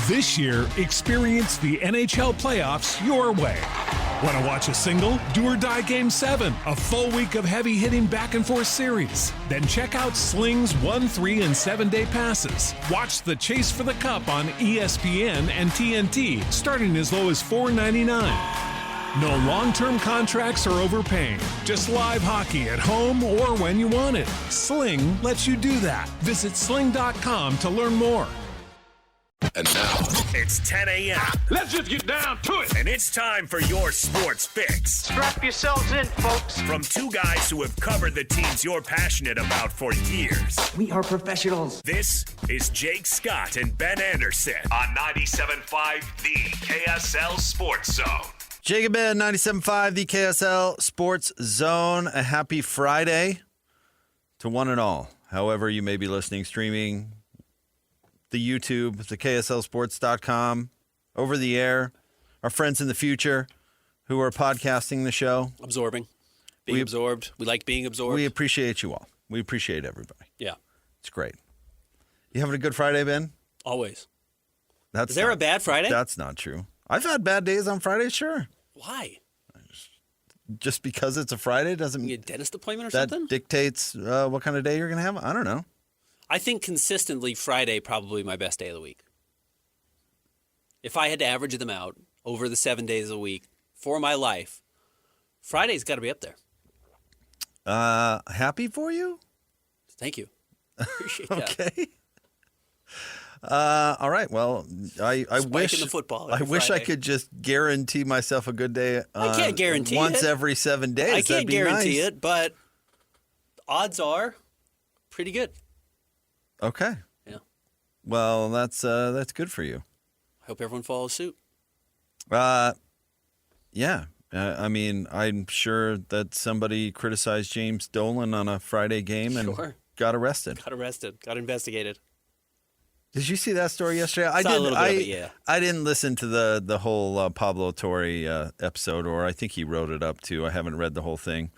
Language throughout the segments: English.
This year, experience the NHL playoffs your way. Want to watch a single? Do or die Game 7, a full week of heavy-hitting back-and-forth series. Then check out Sling's 1, 3, and 7-day passes. Watch the Chase for the Cup on ESPN and TNT, starting as low as $4.99. No long-term contracts or overpaying. Just live hockey at home or when you want it. Sling lets you do that. Visit sling.com to learn more. And now, it's 10 a.m. Let's just get down to it. And it's time for your sports fix. Strap yourselves in, folks. From two guys who have covered the teams you're passionate about for years. We are professionals. This is Jake Scott and Ben Anderson on 97.5 The KSL Sports Zone. Jake and Ben, 97.5 The KSL Sports Zone. A happy Friday to one and all. However you may be listening, streaming, the YouTube, the KSLSports.com, over the air, our friends in the future who are podcasting the show. Being absorbed. We like being absorbed. We appreciate you all. We appreciate everybody. Yeah. It's great. You having a good Friday, Ben? Always. Is there a bad Friday? That's not true. I've had bad days on Friday, sure. Why? Just because it's a Friday doesn't mean a dentist appointment or that something? dictates what kind of day you're going to have? I don't know. I think consistently Friday probably my best day of the week. If I had to average them out over the 7 days a week for my life, Friday's got to be up there. Happy for you? Thank you. Appreciate that. Okay. All right. Well, I wish I wish I could just guarantee myself a good day. I can't guarantee once it. every 7 days. I can't guarantee nice. it, but odds are pretty good. Okay. Yeah. Well, that's good for you. I hope everyone follows suit. Yeah. I mean, I'm sure that somebody criticized James Dolan on a Friday game and got arrested. Got investigated. Did you see that story yesterday? I did. A little bit of it, yeah. I didn't listen to the whole Pablo Torre episode, or I think he wrote it up too. I haven't read the whole thing.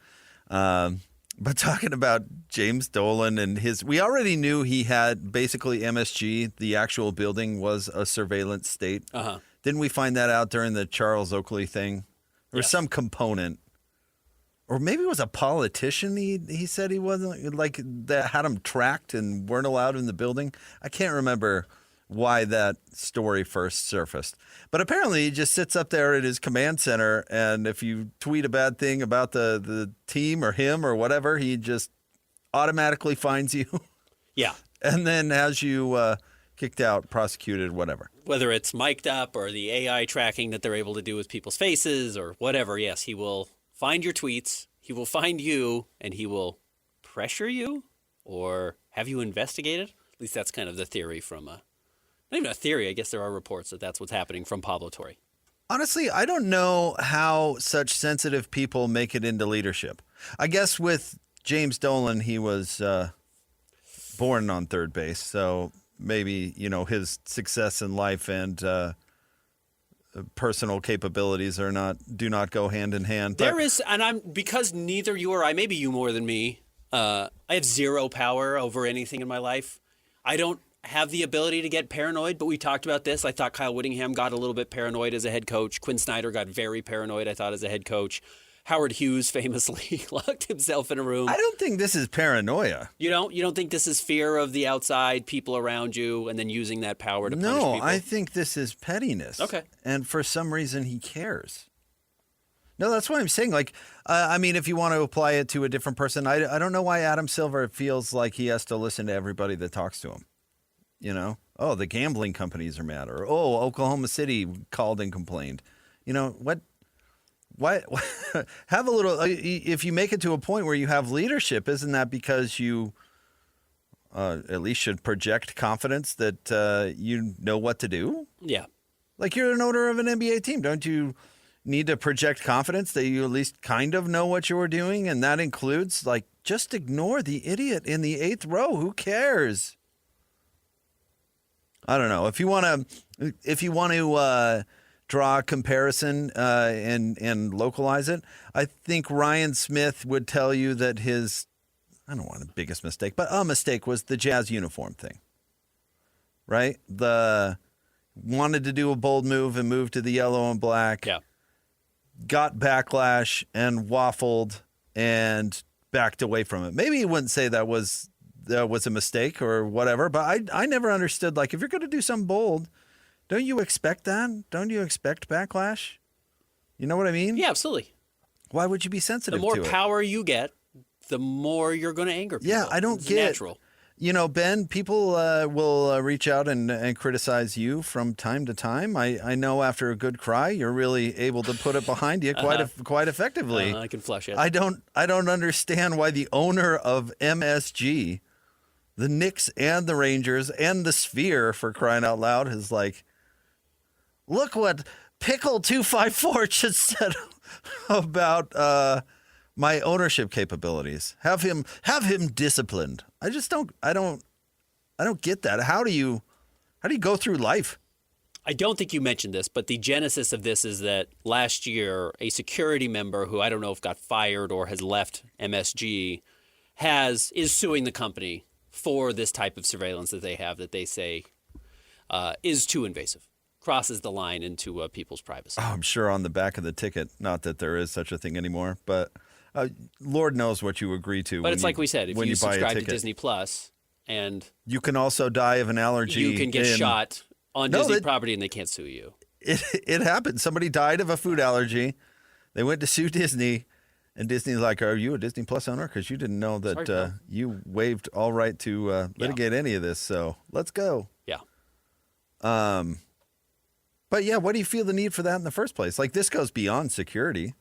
But talking about James Dolan and we already knew he had basically MSG, the actual building was a surveillance state. Uh-huh. Didn't we find that out during the Charles Oakley thing? Or some component. Or maybe it was a politician he said he wasn't, like, that had him tracked and weren't allowed in the building. I can't remember why that story first surfaced. But apparently he just sits up there at his command center, and if you tweet a bad thing about the team or him or whatever, he just automatically finds you. Yeah. And then has you kicked out, prosecuted, whatever. Whether it's mic'd up or the AI tracking that they're able to do with people's faces or whatever, yes, he will find your tweets, he will find you, and he will pressure you or have you investigated. At least that's kind of the theory from not even a theory. I guess there are reports that that's what's happening from Pablo Torre. Honestly, I don't know how such sensitive people make it into leadership. I guess with James Dolan, he was born on third base, so maybe, his success in life and personal capabilities do not go hand in hand. There is, and because neither you or I, maybe you more than me, I have zero power over anything in my life. I don't have the ability to get paranoid, but we talked about this. I thought Kyle Whittingham got a little bit paranoid as a head coach. Quinn Snyder got very paranoid, I thought, as a head coach. Howard Hughes famously locked himself in a room. I don't think this is paranoia. You don't think this is fear of the outside, people around you, and then using that power to punish people? No, I think this is pettiness. Okay. And for some reason, he cares. No, that's what I'm saying. Like, if you want to apply it to a different person, I don't know why Adam Silver feels like he has to listen to everybody that talks to him. Oh, the gambling companies are mad, or Oklahoma City called and complained. What? Why have a little? If you make it to a point where you have leadership, isn't that because you at least should project confidence that you know what to do? Yeah. Like, you're an owner of an NBA team, don't you need to project confidence that you at least kind of know what you're doing? And that includes, like, just ignore the idiot in the 8th row. Who cares? I don't know. If you want to draw a comparison and localize it, I think Ryan Smith would tell you that his, I don't want the biggest mistake, but a mistake was the Jazz uniform thing, right? wanted to do a bold move and move to the yellow and black. Yeah. Got backlash and waffled and backed away from it. Maybe he wouldn't say that was a mistake or whatever, but I never understood, like, if you're going to do something bold, don't you expect that? Don't you expect backlash? You know what I mean? Yeah, absolutely. Why would you be sensitive The more to it? power you get, the more you're going to anger people. Yeah, I don't It's get natural. You know, Ben, people will reach out and criticize you from time to time. I know after a good cry, you're really able to put it behind you quite effectively. I can flush it. I don't understand why the owner of MSG, the Knicks and the Rangers and the Sphere, for crying out loud, is like, look what Pickle 254 just said about my ownership capabilities. Have him disciplined. I don't get that. How do you go through life? I don't think you mentioned this, but the genesis of this is that last year, a security member who I don't know if got fired or has left MSG is suing the company for this type of surveillance that they have that they say is too invasive, crosses the line into people's privacy. Oh, I'm sure on the back of the ticket, not that there is such a thing anymore, but Lord knows what you agree to. But it's like we said, if you buy a subscribe to ticket. Disney Plus and You can also die of an allergy. you can get shot on Disney property and they can't sue you. It happened. Somebody died of a food allergy. They went to sue Disney, and Disney's like, "Are you a Disney Plus owner? Because you didn't know that Sorry, you waived all right to litigate any of this. So let's go." Yeah. But yeah, what do you feel the need for that in the first place? Like, this goes beyond security.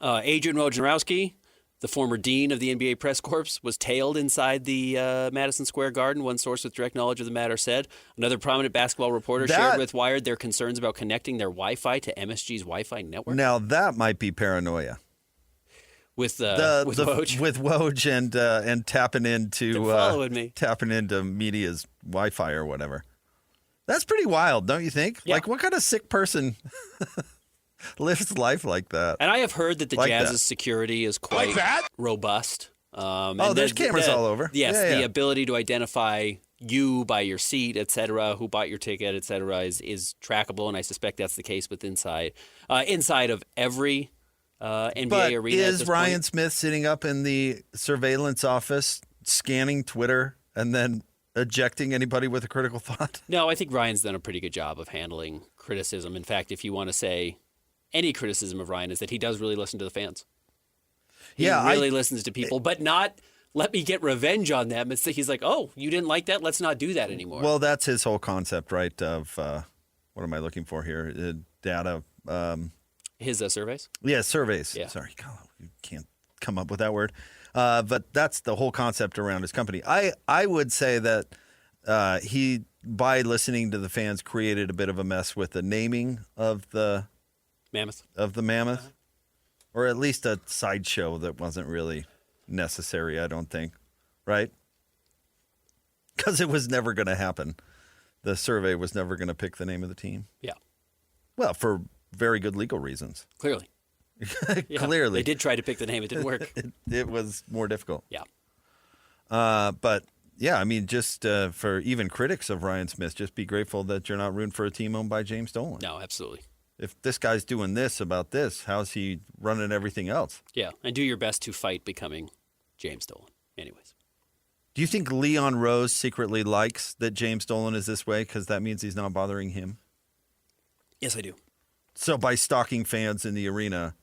Adrian Wojnarowski, the former dean of the NBA press corps, was tailed inside the Madison Square Garden, one source with direct knowledge of the matter said. Another prominent basketball reporter shared with Wired their concerns about connecting their Wi-Fi to MSG's Wi-Fi network. Now, that might be paranoia. With Woj. With Woj and tapping into They're following me. tapping into media's Wi-Fi or whatever. That's pretty wild, don't you think? Yeah. Like, what kind of sick person lives life like that? And I have heard that the Like Jazz's that. security is quite robust. There's cameras all over. Yes, Yeah, the yeah. ability to identify you by your seat, et cetera, who bought your ticket, et cetera, is trackable, and I suspect that's the case with inside of every NBA But arena. at is this Ryan point. Smith sitting up in the surveillance office scanning Twitter and then ejecting anybody with a critical thought? No, I think Ryan's done a pretty good job of handling criticism. In fact, if you want to say any criticism of Ryan, is that he does really listen to the fans. He really listens to people, but not let me get revenge on them. He's like, oh, you didn't like that? Let's not do that anymore. Well, that's his whole concept, right? Of what am I looking for here? Data. His surveys? Yeah, surveys. Yeah. Sorry, God, you can't come up with that word. But that's the whole concept around his company. I would say that he, by listening to the fans, created a bit of a mess with the naming of the Mammoth. Or at least a sideshow that wasn't really necessary, I don't think. Right? Because it was never going to happen. The survey was never going to pick the name of the team. Yeah, Well, for very good legal reasons. clearly. Yeah, Clearly. They did try to pick the name. It didn't work. It was more difficult. Yeah. But yeah, I mean, just for even critics of Ryan Smith, just be grateful that you're not rooting for a team owned by James Dolan. No, absolutely. If this guy's doing this about this, how's he running everything else? Yeah, and do your best to fight becoming James Dolan. Anyways. Do you think Leon Rose secretly likes that James Dolan is this way because that means he's not bothering him? Yes, I do. So by stalking fans in the arena,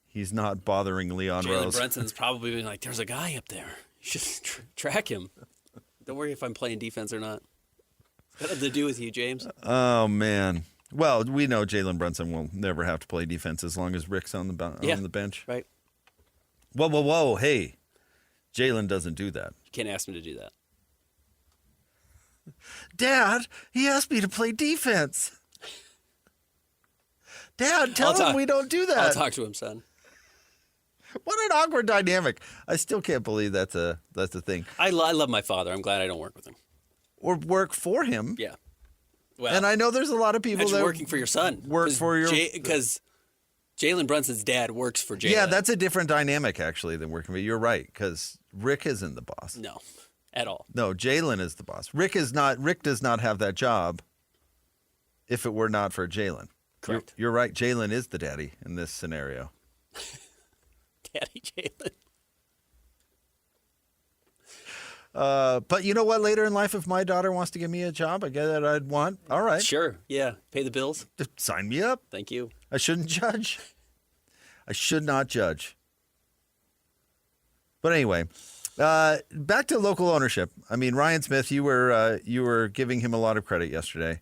he's not bothering Leon Jalen Rose. Brunson's probably been like, there's a guy up there. You should track him. Don't worry if I'm playing defense or not. It's got nothing to do with you, James. Oh, man. Well, we know Jalen Brunson will never have to play defense as long as Rick's on the bench. Right. Whoa. Hey, Jalen doesn't do that. You can't ask him to do that. Dad, he asked me to play defense. Dad, tell him we don't do that. I'll talk to him, son. What an awkward dynamic. I still can't believe that's a thing. I love my father. I'm glad I don't work with him. Or work for him. Yeah. Well, And I know there's a lot of people imagine that working for your son. work for your... Because Jalen Brunson's dad works for Jalen. Yeah, that's a different dynamic, actually, than working for you. You're right, because Rick isn't the boss. No, at all. No, Jalen is the boss. Rick does not have that job. if it were not for Jalen. Correct. You're right. Jalen is the daddy in this scenario. Daddy Jalen. But you know what? Later in life, if my daughter wants to give me a job, I get that I'd want. All right. Sure. Yeah. Pay the bills. Just sign me up. Thank you. I shouldn't judge. I should not judge. But anyway, back to local ownership. I mean, Ryan Smith, you were giving him a lot of credit yesterday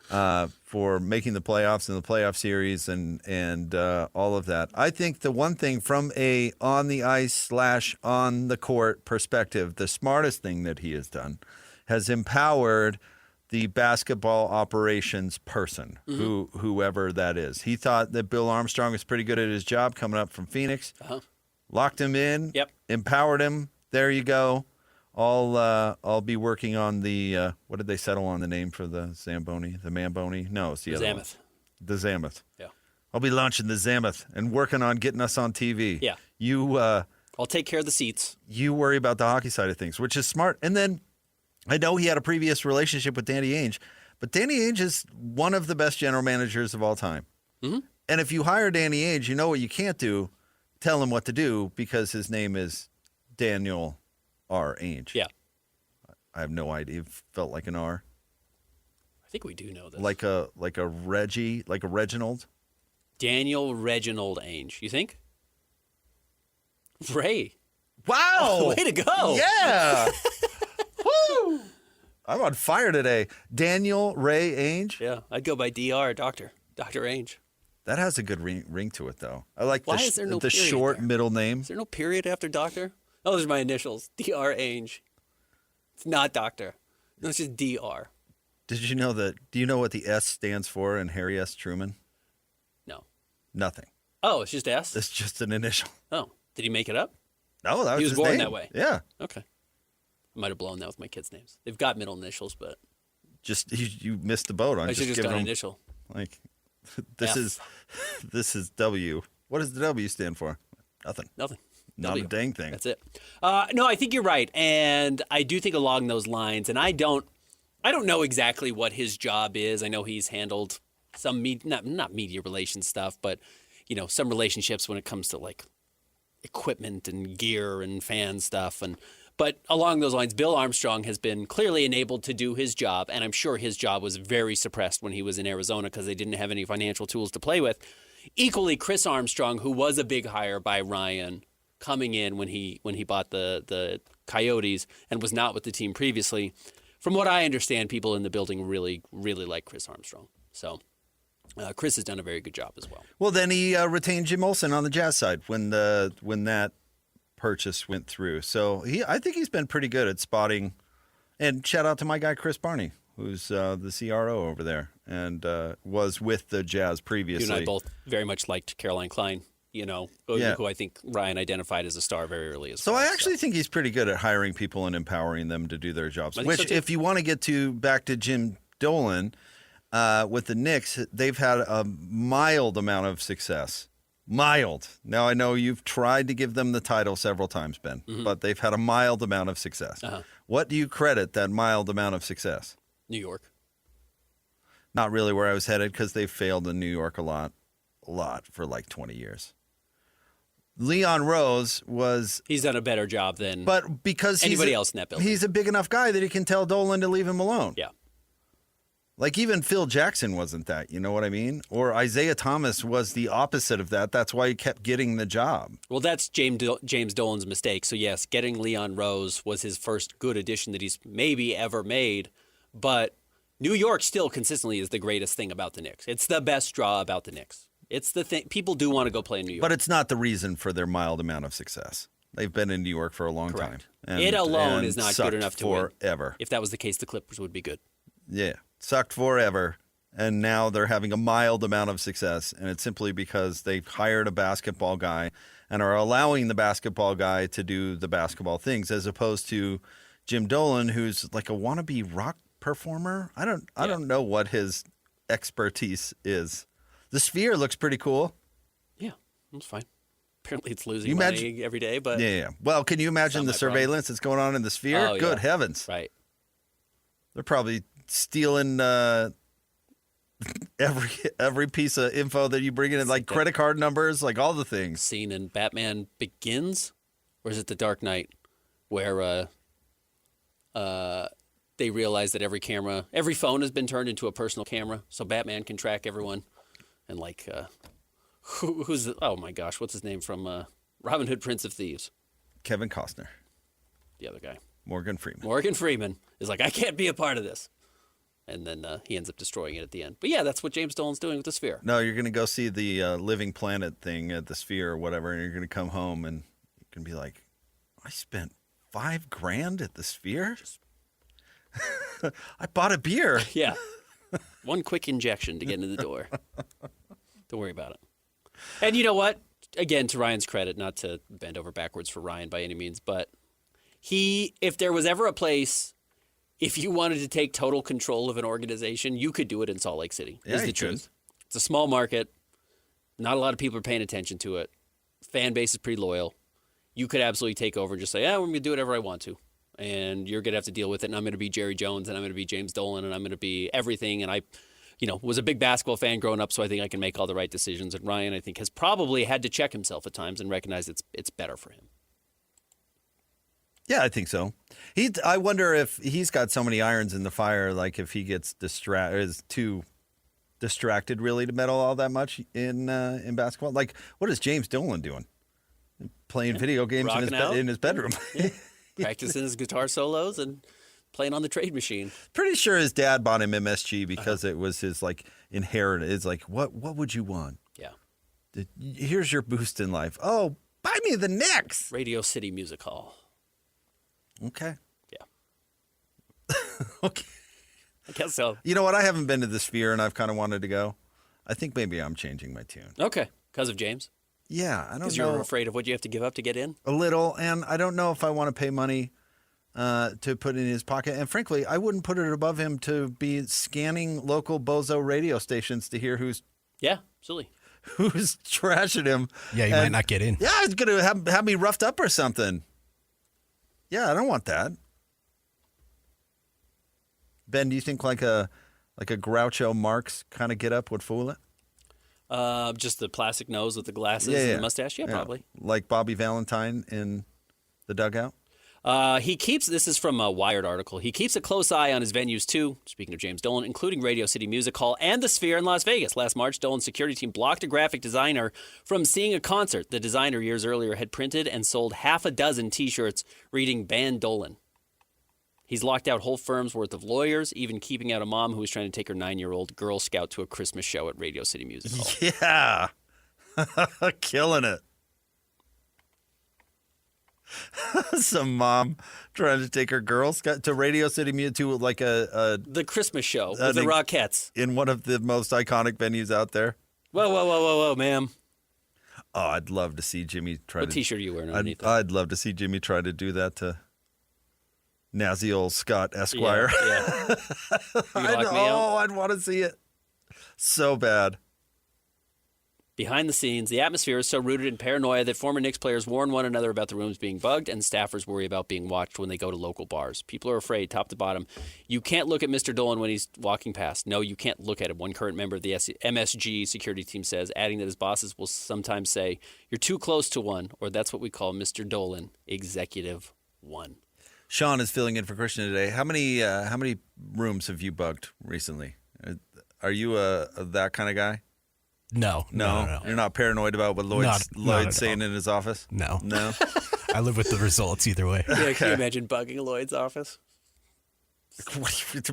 for making the playoffs and the playoff series and all of that. I think the one thing from a on the ice / on the court perspective, the smartest thing that he has done has empowered the basketball operations person, whoever that is. He thought that Bill Armstrong was pretty good at his job coming up from Phoenix. Locked him in. Yep. Empowered him. There you go. I'll be working on the what did they settle on the name for the Zamboni? The Mamboni? No, it's the other Zamoth. one. The Zamoth. Yeah. I'll be launching the Zamoth and working on getting us on TV. Yeah. I'll take care of the seats. You worry about the hockey side of things, which is smart. And then I know he had a previous relationship with Danny Ainge, but Danny Ainge is one of the best general managers of all time. Mm-hmm. And if you hire Danny Ainge, you know what you can't do? Tell him what to do because his name is Daniel R. Ainge. Yeah. I have no idea. It felt like an R. I think we do know this. Like a Reggie, like a Reginald. Daniel Reginald Ainge. You think? Ray. Wow. Oh, way to go. Yeah. Woo. I'm on fire today. Daniel Ray Ainge. Yeah, I'd go by DR, Dr. Ainge. That has a good ring to it, though. I like Why is there no the period short there? middle name. Is there no period after Doctor? Oh, those are my initials. DR Ainge. It's not Doctor. No, it's just DR. Did you know that? Do you know what the S stands for in Harry S. Truman? No. Nothing. Oh, it's just S? It's just an initial. Oh, did he make it up? No, that was He was his born name. that way. Yeah. Okay. I might have blown that with my kids' names. They've got middle initials, but Just you missed the boat on I should just just giving done them initial. like this F. is W. What does the W stand for? Nothing. Nothing. Not W. a dang thing. That's it. No, I think you're right, and I do think along those lines. And I don't know exactly what his job is. I know he's handled some not media relations stuff, but some relationships when it comes to like equipment and gear and fan stuff. But along those lines, Bill Armstrong has been clearly enabled to do his job, and I'm sure his job was very suppressed when he was in Arizona because they didn't have any financial tools to play with. Equally, Chris Armstrong, who was a big hire by Ryan, coming in when he bought the Coyotes and was not with the team previously. From what I understand, people in the building really, really like Chris Armstrong. So Chris has done a very good job as well. Well, then he retained Jim Olsen on the Jazz side when that purchase went through. So I think he's been pretty good at spotting. And shout out to my guy Chris Barney, who's the CRO over there and was with the Jazz previously. You and I both very much liked Caroline Klein, who I think Ryan identified as a star very early as well. So I actually think he's pretty good at hiring people and empowering them to do their jobs. I think Which, so too. if you want to get back to Jim Dolan with the Knicks, they've had a mild amount of success. Mild. Now, I know you've tried to give them the title several times, Ben, but they've had a mild amount of success. Uh-huh. What do you credit that mild amount of success? New York. Not really where I was headed because they've failed in New York a lot for like 20 years. Leon Rose He's done a better job than but because anybody else in that building. He's a big enough guy that he can tell Dolan to leave him alone. Yeah. Like even Phil Jackson wasn't that, you know what I mean? Or Isaiah Thomas was the opposite of that. That's why he kept getting the job. Well, that's James Dolan's mistake. So, yes, getting Leon Rose was his first good addition that he's maybe ever made. But New York still consistently is the greatest thing about the Knicks. It's the best draw about the Knicks. It's the thing. People do want to go play in New York. But it's not the reason for their mild amount of success. They've been in New York for a long Correct. time. It alone and is not sucked good enough to win. forever. If that was the case, the Clippers would be good. Yeah, sucked forever. And now they're having a mild amount of success. And it's simply because they've hired a basketball guy and are allowing the basketball guy to do the basketball things as opposed to Jim Dolan, who's like a wannabe rock performer. I don't know what his expertise is. The Sphere looks pretty cool. Yeah, that's fine. Apparently it's losing You money every day, but Yeah. Well, can you imagine the It's not my surveillance that's going on in the Sphere? Oh, Good yeah. heavens. right. They're probably stealing every piece of info that you bring in, like credit card numbers, like all the things. Scene in Batman Begins, or is it The Dark Knight, where they realize that every phone has been turned into a personal camera, so Batman can track everyone. And like, oh my gosh, what's his name from Robin Hood, Prince of Thieves? Kevin Costner. The other guy. Morgan Freeman. Morgan Freeman is like, I can't be a part of this. And then he ends up destroying it at the end. But yeah, that's what James Dolan's doing with the Sphere. No, you're going to go see the Living Planet thing at the Sphere or whatever, and you're going to come home and you can be like, I spent $5,000 at the Sphere? I bought a beer. Yeah. One quick injection to get into the door. Don't worry about it. And you know what? Again, to Ryan's credit, not to bend over backwards for Ryan by any means, but if there was ever a place, if you wanted to take total control of an organization, you could do it in Salt Lake City, is the truth. It's a small market. Not a lot of people are paying attention to it. Fan base is pretty loyal. You could absolutely take over and just say, I'm going to do whatever I want to. And you're going to have to deal with it. And I'm going to be Jerry Jones, and I'm going to be James Dolan, and I'm going to be everything. And I, was a big basketball fan growing up, so I think I can make all the right decisions. And Ryan, I think, has probably had to check himself at times and recognize it's better for him. Yeah, I think so. I wonder if he's got so many irons in the fire, like if he gets is too distracted really to meddle all that much in basketball. Like, what is James Dolan doing? Playing video games in his bedroom. Yeah. Practicing his guitar solos and playing on the trade machine. Pretty sure his dad bought him MSG because it was his like inherited. It's like, what would you want? Yeah. Here's your boost in life. Oh, buy me the Knicks. Radio City Music Hall. Okay. Yeah. Okay. I guess so. You know what? I haven't been to the Sphere, and I've kind of wanted to go. I think maybe I'm changing my tune. Okay. Because of James? Yeah, I don't know. Because you're afraid of what you have to give up to get in? A little, and I don't know if I want to pay money to put in his pocket. And frankly, I wouldn't put it above him to be scanning local bozo radio stations to hear who's trashing him. Yeah, you might not get in. Yeah, he's going to have me roughed up or something. Yeah, I don't want that. Ben, do you think like a Groucho Marx kind of get up would fool it? Just the plastic nose with the glasses and the mustache? Yeah, probably. Like Bobby Valentine in The Dugout? This is from a Wired article, he keeps a close eye on his venues too, speaking of James Dolan, including Radio City Music Hall and the Sphere in Las Vegas. Last March, Dolan's security team blocked a graphic designer from seeing a concert. The designer years earlier had printed and sold half a dozen T-shirts reading Ban Dolan. He's locked out whole firms worth of lawyers, even keeping out a mom who was trying to take her 9-year-old Girl Scout to a Christmas show at Radio City Music Hall. Yeah. Killing it. Some mom trying to take her Girl Scout to Radio City Music to like the Christmas show with the Rockettes. In one of the most iconic venues out there. Whoa, ma'am. Oh, I'd love to see Jimmy try What T-shirt are you wearing underneath that? I'd love to see Jimmy try to do that to Nazi old Scott Esquire. Yeah. I'd want to see it so bad. Behind the scenes, the atmosphere is so rooted in paranoia that former Knicks players warn one another about the rooms being bugged, and staffers worry about being watched when they go to local bars. People are afraid, top to bottom. You can't look at Mr. Dolan when he's walking past. No, you can't look at him, one current member of the MSG security team says, adding that his bosses will sometimes say, you're too close to one, or that's what we call Mr. Dolan, Executive 1. Sean is filling in for Christian today. How many rooms have you bugged recently? Are you that kind of guy? No. You're not paranoid about what Lloyd's saying in his office? No. I live with the results either way. Yeah, can you imagine bugging Lloyd's office?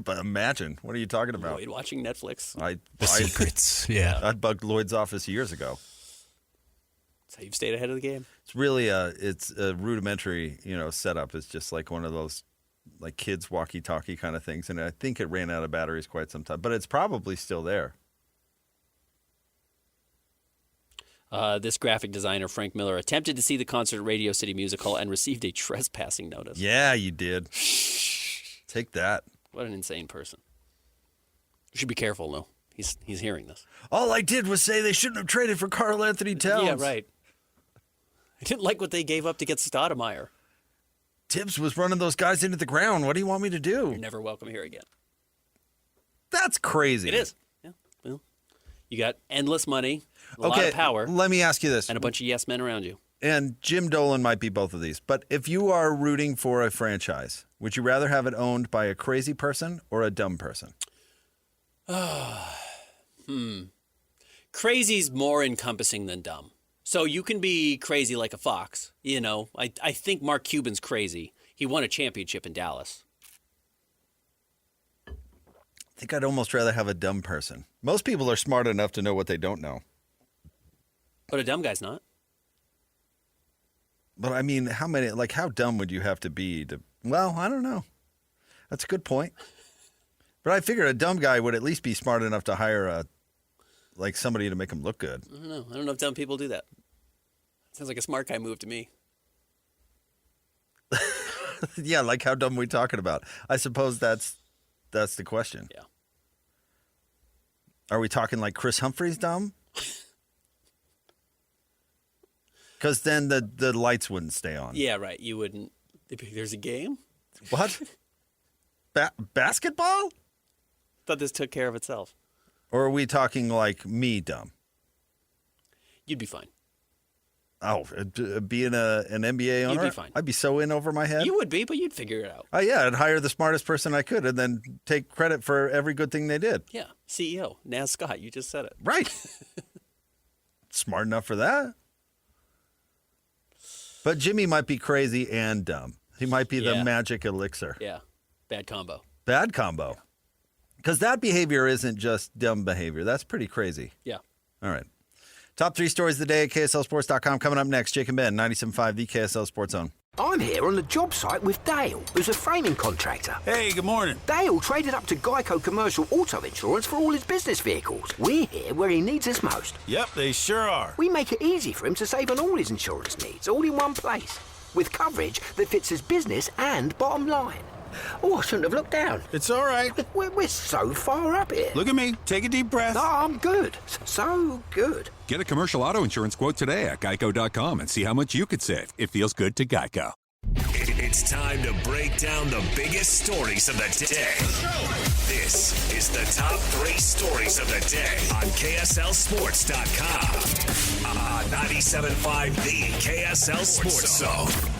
Imagine. What are you talking about? Lloyd watching Netflix. The secrets. Yeah. I bugged Lloyd's office years ago. That's how you've stayed ahead of the game. It's really it's a rudimentary, setup. It's just like one of those like kids walkie-talkie kind of things, and I think it ran out of batteries quite some time, but it's probably still there. This graphic designer, Frank Miller, attempted to see the concert at Radio City Music Hall and received a trespassing notice. Yeah, you did. Take that. What an insane person. You should be careful, though. He's hearing this. All I did was say they shouldn't have traded for Karl Anthony Towns. Yeah, right. I didn't like what they gave up to get Stoudemire. Tibbs was running those guys into the ground. What do you want me to do? You're never welcome here again. That's crazy. It is. Yeah. Well, you got endless money, a lot of power, let me ask you this. and a bunch of yes men around you. And Jim Dolan might be both of these. But if you are rooting for a franchise, would you rather have it owned by a crazy person or a dumb person? Crazy's more encompassing than dumb. So you can be crazy like a fox. You know, I think Mark Cuban's crazy. He won a championship in Dallas. I think I'd almost rather have a dumb person. Most people are smart enough to know what they don't know. But a dumb guy's not. But I mean, how dumb would you have to be to, well, I don't know. That's a good point. But I figure a dumb guy would at least be smart enough to hire somebody to make him look good. I don't know. I don't know if dumb people do that. Sounds like a smart guy move to me. Yeah, like how dumb are we talking about? I suppose that's the question. Yeah. Are we talking like Chris Humphrey's dumb? Because then the lights wouldn't stay on. Yeah, right. You wouldn't. There's a game? What? Basketball? Thought this took care of itself. Or are we talking like me dumb? You'd be fine. Oh, being an NBA owner? You'd be fine. I'd be so in over my head. You would be, but you'd figure it out. Oh, yeah, I'd hire the smartest person I could and then take credit for every good thing they did. Yeah. CEO. Naz Scott. You just said it. Right. Smart enough for that. But Jimmy might be crazy and dumb. He might be the magic elixir. Yeah. Bad combo. Bad combo. Because that behavior isn't just dumb behavior. That's pretty crazy. Yeah. All right. Top 3 stories of the day at KSLSports.com. Coming up next, Jake and Ben, 97.5, the KSL Sports Zone. I'm here on the job site with Dale, who's a framing contractor. Hey, good morning. Dale traded up to Geico Commercial Auto Insurance for all his business vehicles. We're here where he needs us most. Yep, they sure are. We make it easy for him to save on all his insurance needs, all in one place, with coverage that fits his business and bottom line. Oh, I shouldn't have looked down. It's all right. We're so far up here. Look at me. Take a deep breath. No, I'm good. So good. Get a commercial auto insurance quote today at geico.com and see how much you could save. It feels good to Geico. It's time to break down the biggest stories of the day. This is the top 3 stories of the day on KSLSports.com. 97.5, the KSL Sports Zone.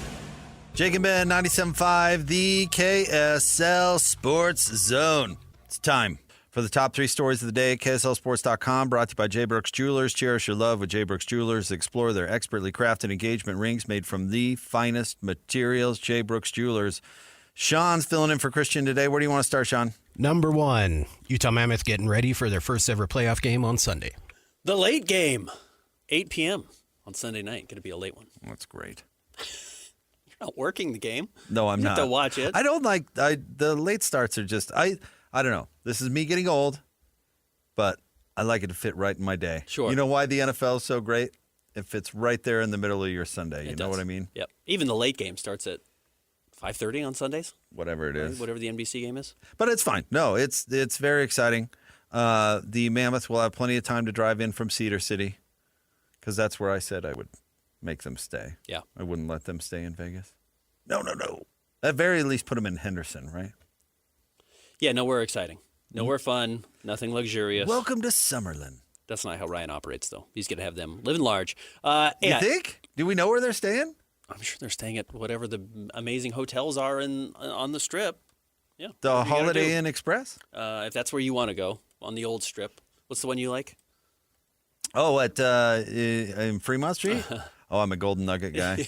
Jake and Ben, 97.5, the KSL Sports Zone. It's time for the top 3 stories of the day. KSLSports.com, brought to you by J. Brooks Jewelers. Cherish your love with J. Brooks Jewelers. Explore their expertly crafted engagement rings made from the finest materials. J. Brooks Jewelers. Sean's filling in for Christian today. Where do you want to start, Sean? Number 1, Utah Mammoth getting ready for their first ever playoff game on Sunday. The late game. 8 p.m. on Sunday night. Going to be a late one. That's great. You're not working the game. No, I'm you not. have to watch it. I don't like the late starts are just I don't know. This is me getting old, but I like it to fit right in my day. Sure. You know why the NFL is so great? It fits right there in the middle of your Sunday. You know what I mean? Yep. Even the late game starts at 5:30 on Sundays. Whatever it is. Whatever the NBC game is. But it's fine. No, it's very exciting. The Mammoth will have plenty of time to drive in from Cedar City because that's where I said I would make them stay. Yeah. I wouldn't let them stay in Vegas. No. At very least, put them in Henderson, right? Yeah, nowhere exciting. Nowhere fun. Nothing luxurious. Welcome to Summerlin. That's not how Ryan operates, though. He's going to have them living large. You think? Do we know where they're staying? I'm sure they're staying at whatever the amazing hotels are on the Strip. Yeah. The Holiday Inn Express? If that's where you want to go, on the old Strip. What's the one you like? Oh, at in Fremont Street? Oh, I'm a Golden Nugget guy.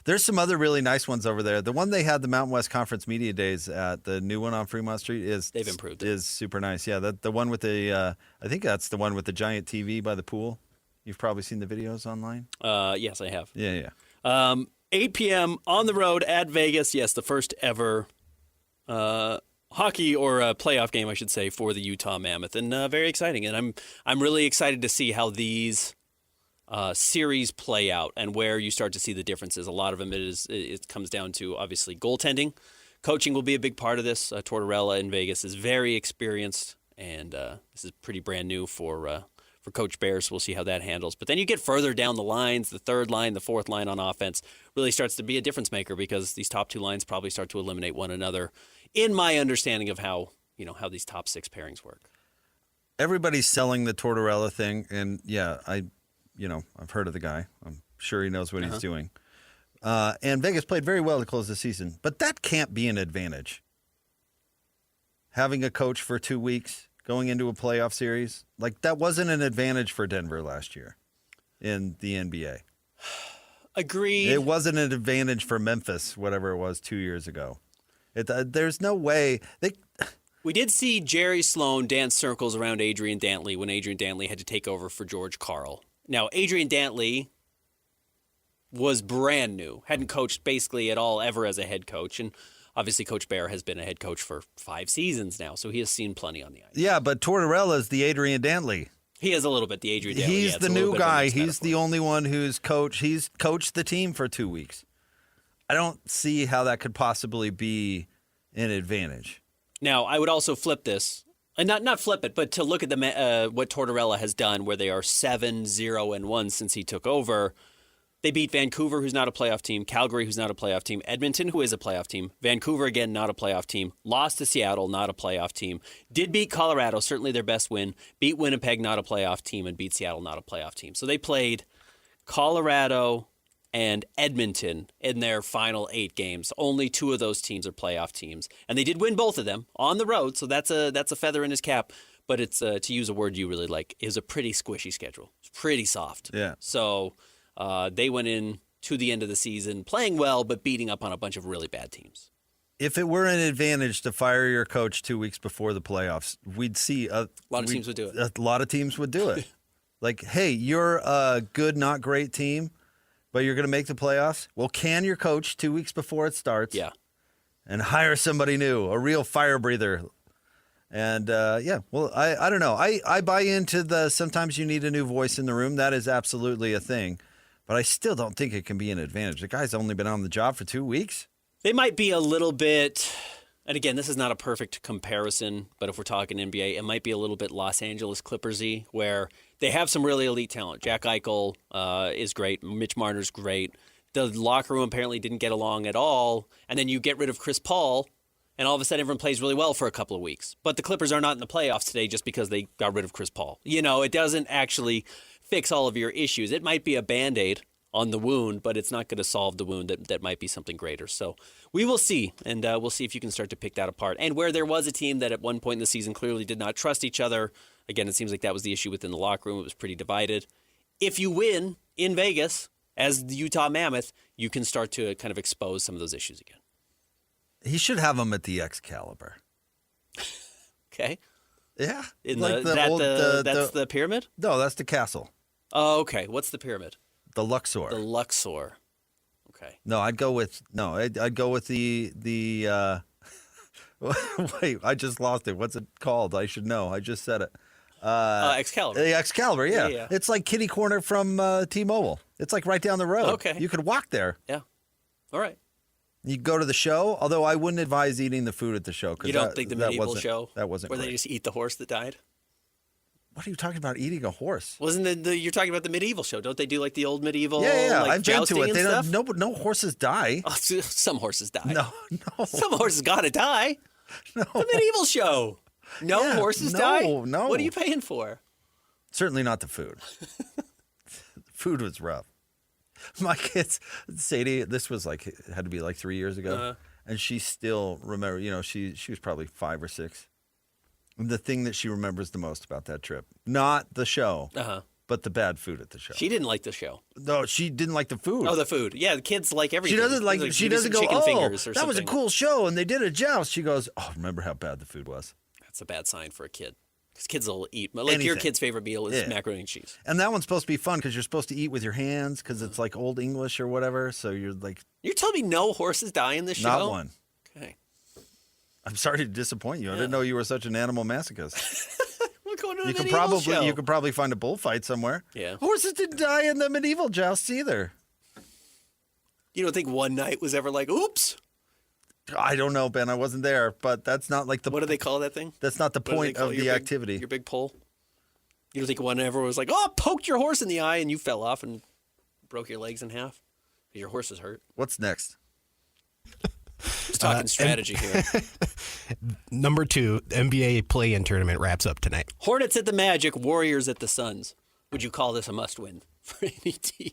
There's some other really nice ones over there. The one they had the Mountain West Conference Media Days at, the new one on Fremont Street, they've improved. Is super nice. Yeah, the one with the I think that's the one with the giant TV by the pool. You've probably seen the videos online. Yes, I have. Yeah. 8 p.m. on the road at Vegas. Yes, the first ever hockey or playoff game, I should say, for the Utah Mammoth, and very exciting. And I'm really excited to see how these series play out and where you start to see the differences. A lot of them it comes down to obviously goaltending. Coaching will be a big part of this. Tortorella in Vegas is very experienced, and this is pretty brand new for Coach Bear, so we'll see how that handles. But then you get further down the lines, the third line, the fourth line on offense really starts to be a difference maker because these top 2 lines probably start to eliminate one another, in my understanding of how these top 6 pairings work. Everybody's selling the Tortorella thing, and I've heard of the guy. I'm sure he knows what he's doing. And Vegas played very well to close the season, but that can't be an advantage. Having a coach for 2 weeks, going into a playoff series, like that wasn't an advantage for Denver last year in the NBA. Agreed. It wasn't an advantage for Memphis, whatever it was 2 years ago. There's no way We did see Jerry Sloan dance circles around Adrian Dantley when Adrian Dantley had to take over for George Karl. Now, Adrian Dantley was brand new, hadn't coached basically at all ever as a head coach, and obviously Coach Bear has been a head coach for 5 seasons now, so he has seen plenty on the ice. Yeah, but Tortorella's the Adrian Dantley. He is a little bit the Adrian Dantley. He's the new guy. He's the only one who's coached. He's coached the team for 2 weeks. I don't see how that could possibly be an advantage. Now, I would also flip this, and not flip it, but to look at what Tortorella has done, where they are 7-0-1 since he took over. They beat Vancouver, who's not a playoff team, Calgary, who's not a playoff team, Edmonton, who is a playoff team, Vancouver, again, not a playoff team, lost to Seattle, not a playoff team, did beat Colorado, certainly their best win, beat Winnipeg, not a playoff team, and beat Seattle, not a playoff team. So they played Colorado and Edmonton in their final 8 games. Only 2 of those teams are playoff teams. And they did win both of them on the road, so that's a feather in his cap. But it's, to use a word you really like, is a pretty squishy schedule. It's pretty soft. Yeah. So they went in to the end of the season playing well, but beating up on a bunch of really bad teams. If it were an advantage to fire your coach 2 weeks before the playoffs, we'd see a lot of teams would do it. A lot of teams would do it. Like, hey, you're a good, not great team, but you're going to make the playoffs. Well, can your coach 2 weeks before it starts? Yeah. And hire somebody new, a real fire breather. And, well, I don't know. I buy into the sometimes you need a new voice in the room. That is absolutely a thing. But I still don't think it can be an advantage. The guy's only been on the job for 2 weeks. They might be a little bit, and again, this is not a perfect comparison, but if we're talking NBA, it might be a little bit Los Angeles Clippers-y, where they have some really elite talent. Jack Eichel is great. Mitch Marner's great. The locker room apparently didn't get along at all, and then you get rid of Chris Paul, and all of a sudden everyone plays really well for a couple of weeks. But the Clippers are not in the playoffs today just because they got rid of Chris Paul. You know, it doesn't actually fix all of your issues. It might be a Band-Aid on the wound, but it's not going to solve the wound. That might be something greater. So we will see, and we'll see if you can start to pick that apart. And where there was a team that at one point in the season clearly did not trust each other, again, it seems like that was the issue within the locker room. It was pretty divided. If you win in Vegas as the Utah Mammoth, you can start to kind of expose some of those issues again. He should have them at the Excalibur. Okay. Yeah. That's the pyramid? No, that's the castle. Oh, okay. What's the pyramid? The Luxor. The Luxor. Okay. No, I'd go with the wait, I just lost it. What's it called? I should know. I just said it. Excalibur. The Excalibur, yeah. Yeah. It's like kitty corner from T-Mobile. It's like right down the road. Okay. You could walk there. Yeah. All right. You go to the show, although I wouldn't advise eating the food at the show. You don't think the medieval show? That wasn't where great. they just eat the horse that died? What are you talking about, eating a horse? Wasn't you're talking about the medieval show? Don't they do like the old medieval? Yeah. Like, I've been to it. They don't. No horses die. Oh, some horses die. No. Some horses gotta die. No. The medieval show. No horses die. No. What are you paying for? Certainly not the food. The food was rough. My kids, Sadie, this was like, it had to be like 3 years ago. And she still remember, she was probably 5 or 6. The thing that she remembers the most about that trip, not the show, but the bad food at the show. She didn't like the show. No, she didn't like the food. Oh, the food. Yeah, the kids like everything. She doesn't like. She doesn't go. Oh, fingers or that was a something. cool show, and they did a joust. She goes, oh, remember how bad the food was? That's a bad sign for a kid. Because kids will eat. Like Anything. Your kid's favorite meal is macaroni and cheese. And that one's supposed to be fun because you're supposed to eat with your hands because it's like Old English or whatever. So you're like. You're telling me no horses die in this show? Not one. Okay. I'm sorry to disappoint you. I didn't know you were such an animal masochist. What's going on You in the could medieval show? you could probably find a bullfight somewhere. Yeah. Horses didn't die in the medieval jousts either. You don't think one night was ever like, oops? I don't know, Ben. I wasn't there, but that's not like the. What do they call that thing? That's not the What do they point call of your the big- activity. Your big pole? You don't think one ever was like, oh, poked your horse in the eye and you fell off and broke your legs in half? Your horse is hurt. What's next? Just talking strategy here. Number 2, the NBA play-in tournament wraps up tonight. Hornets at the Magic, Warriors at the Suns. Would you call this a must-win for any team?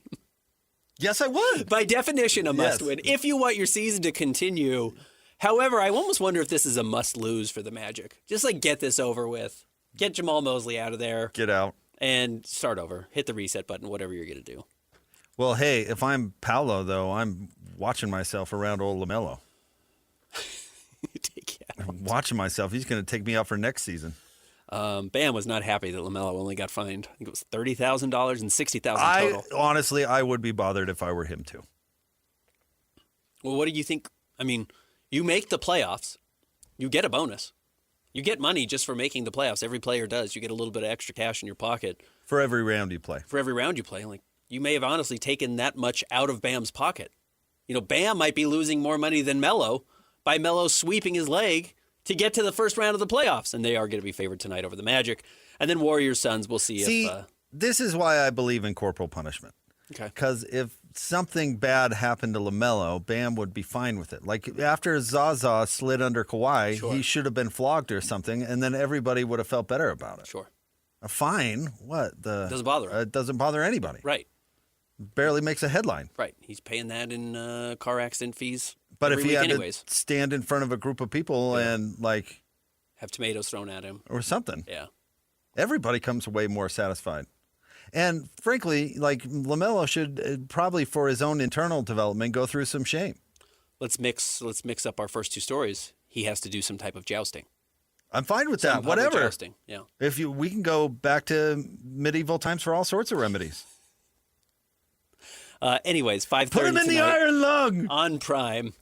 Yes, I would. By definition, a must-win. If you want your season to continue. However, I almost wonder if this is a must-lose for the Magic. Just like get this over with. Get Jamal Mosley out of there. Get out. And start over. Hit the reset button, whatever you're going to do. Well, hey, if I'm Paolo, though, I'm watching myself around old LaMelo. I'm watching myself. He's going to take me out for next season. Bam was not happy that LaMelo only got fined. I think it was $30,000 and $60,000 total. Honestly, I would be bothered if I were him, too. Well, what do you think? I mean, you make the playoffs. You get a bonus. You get money just for making the playoffs. Every player does. You get a little bit of extra cash in your pocket. For every round you play. For every round you play. Like, you may have honestly taken that much out of Bam's pocket. You know, Bam might be losing more money than Melo by Melo sweeping his leg to get to the first round of the playoffs. And they are going to be favored tonight over the Magic. And then Warriors, Suns, we'll see if... this is why I believe in corporal punishment. Okay. Because if something bad happened to LaMelo, Bam would be fine with it. Like after Zaza slid under Kawhi, he should have been flogged or something, and then everybody would have felt better about it. Sure. A fine? What? Doesn't bother him. It doesn't bother anybody. Right. Barely makes a headline. Right. He's paying that in car accident fees. But every if he week had anyways. to stand in front of a group of people and like have tomatoes thrown at him or something, everybody comes away more satisfied. And frankly, like LaMelo should probably, for his own internal development, go through some shame. Let's mix up our first two stories. He has to do some type of jousting. I'm fine with that. Whatever. Jousting. Yeah. We can go back to medieval times for all sorts of remedies. Anyways, 5:30 Put him in the iron lung on Prime.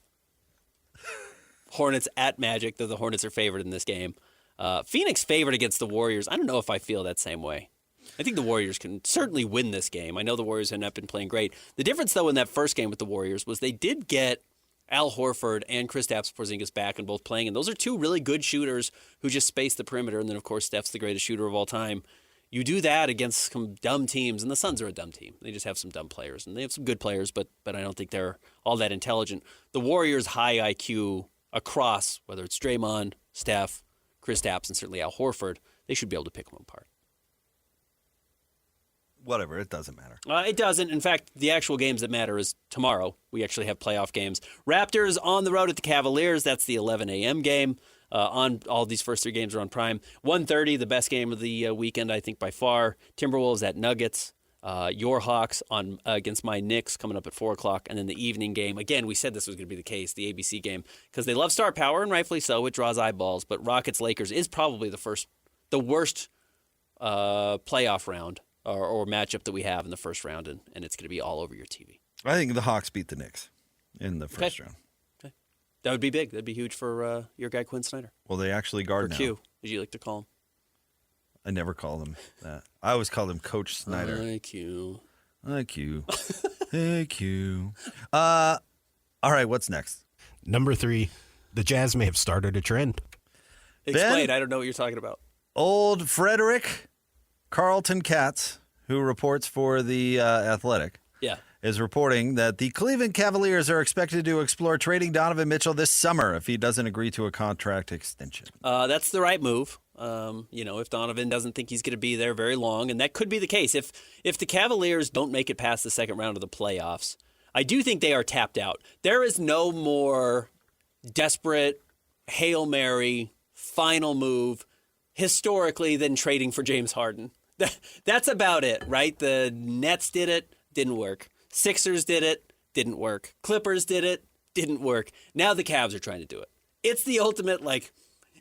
Hornets at Magic, though the Hornets are favored in this game. Phoenix favored against the Warriors. I don't know if I feel that same way. I think the Warriors can certainly win this game. I know the Warriors have not been playing great. The difference, though, in that first game with the Warriors was they did get Al Horford and Kristaps Porzingis back and both playing. And those are two really good shooters who just space the perimeter. And then, of course, Steph's the greatest shooter of all time. You do that against some dumb teams, and the Suns are a dumb team. They just have some dumb players. And they have some good players, but I don't think they're all that intelligent. The Warriors' high IQ across, whether it's Draymond, Steph, Kristaps, and certainly Al Horford, they should be able to pick them apart. Whatever, it doesn't matter. It doesn't. In fact, the actual games that matter is tomorrow. We actually have playoff games. Raptors on the road at the Cavaliers. That's the 11 a.m. game. On all these first three games are on Prime. 1:30, the best game of the weekend, I think, by far. Timberwolves at Nuggets. Your Hawks on against my Knicks coming up at 4 o'clock. And then the evening game. Again, we said this was going to be the case, the ABC game, because they love star power, and rightfully so. It draws eyeballs. But Rockets-Lakers is probably the worst playoff round or matchup that we have in the first round, and it's going to be all over your TV. I think the Hawks beat the Knicks in the first round. Okay. That would be big. That'd be huge for your guy Quinn Snyder. Well, they actually guard now. Q, as you like to call him. I never call him that. I always call him Coach Snyder. Hi, Q. Hi, Q. Hey, Q. All right, what's next? Number 3, the Jazz may have started a trend. Explain. I don't know what you're talking about. Old Frederick Carlton Katz, who reports for The Athletic, is reporting that the Cleveland Cavaliers are expected to explore trading Donovan Mitchell this summer if he doesn't agree to a contract extension. That's the right move. If Donovan doesn't think he's going to be there very long, and that could be the case. If the Cavaliers don't make it past the second round of the playoffs, I do think they are tapped out. There is no more desperate Hail Mary final move historically than trading for James Harden. That's about it, right? The Nets did it, didn't work. Sixers did it, didn't work. Clippers did it, didn't work. Now the Cavs are trying to do it. It's the ultimate,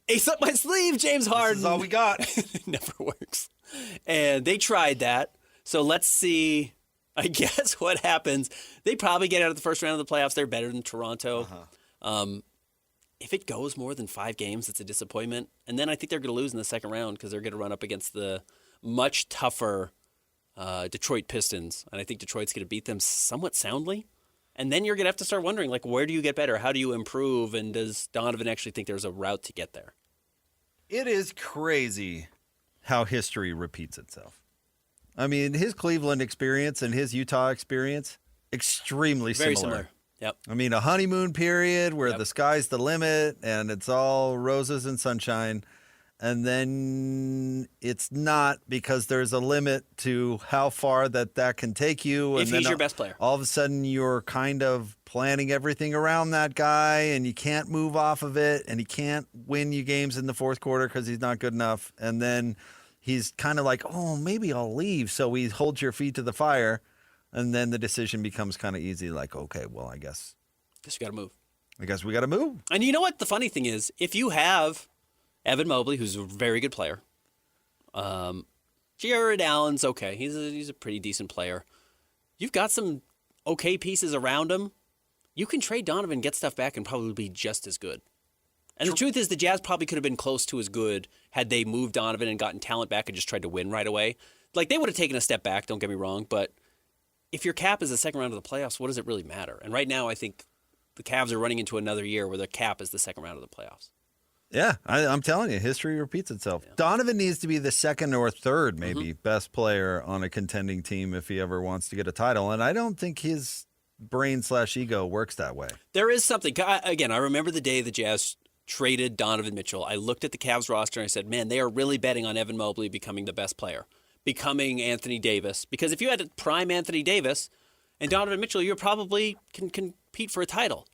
ace up my sleeve, James Harden. This is all we got. It never works. And they tried that. So let's see, I guess, what happens. They probably get out of the first round of the playoffs. They're better than Toronto. If it goes more than 5 games, it's a disappointment. And then I think they're going to lose in the second round because they're going to run up against the much tougher Detroit Pistons. And I think Detroit's going to beat them somewhat soundly. And then you're going to have to start wondering, where do you get better? How do you improve? And does Donovan actually think there's a route to get there? It is crazy how history repeats itself. I mean, his Cleveland experience and his Utah experience, extremely Very similar. similar. Yep. I mean, a honeymoon period where Yep. the sky's the limit and it's all roses and sunshine. And then it's not, because there's a limit to how far that can take you. If and then he's your best player. All of a sudden, you're kind of planning everything around that guy, and you can't move off of it, and he can't win you games in the fourth quarter because he's not good enough. And then he's kind of like, oh, maybe I'll leave. So he holds your feet to the fire, and then the decision becomes kind of easy, like, okay, well, I guess you got to move. I guess we got to move. And you know what? The funny thing is, if you have Evan Mobley, who's a very good player, Jared Allen's okay. He's a pretty decent player. You've got some okay pieces around him. You can trade Donovan, get stuff back, and probably be just as good. And the truth is, the Jazz probably could have been close to as good had they moved Donovan and gotten talent back and just tried to win right away. Like, they would have taken a step back, don't get me wrong, but if your cap is the second round of the playoffs, what does it really matter? And right now, I think the Cavs are running into another year where their cap is the second round of the playoffs. Yeah, I'm telling you, history repeats itself. Yeah. Donovan needs to be the second or third, maybe, best player on a contending team if he ever wants to get a title. And I don't think his brain/ego works that way. There is something. Again, I remember the day the Jazz traded Donovan Mitchell. I looked at the Cavs roster and I said, man, they are really betting on Evan Mobley becoming the best player, becoming Anthony Davis. Because if you had to prime Anthony Davis and Donovan Mitchell, you probably can compete for a title.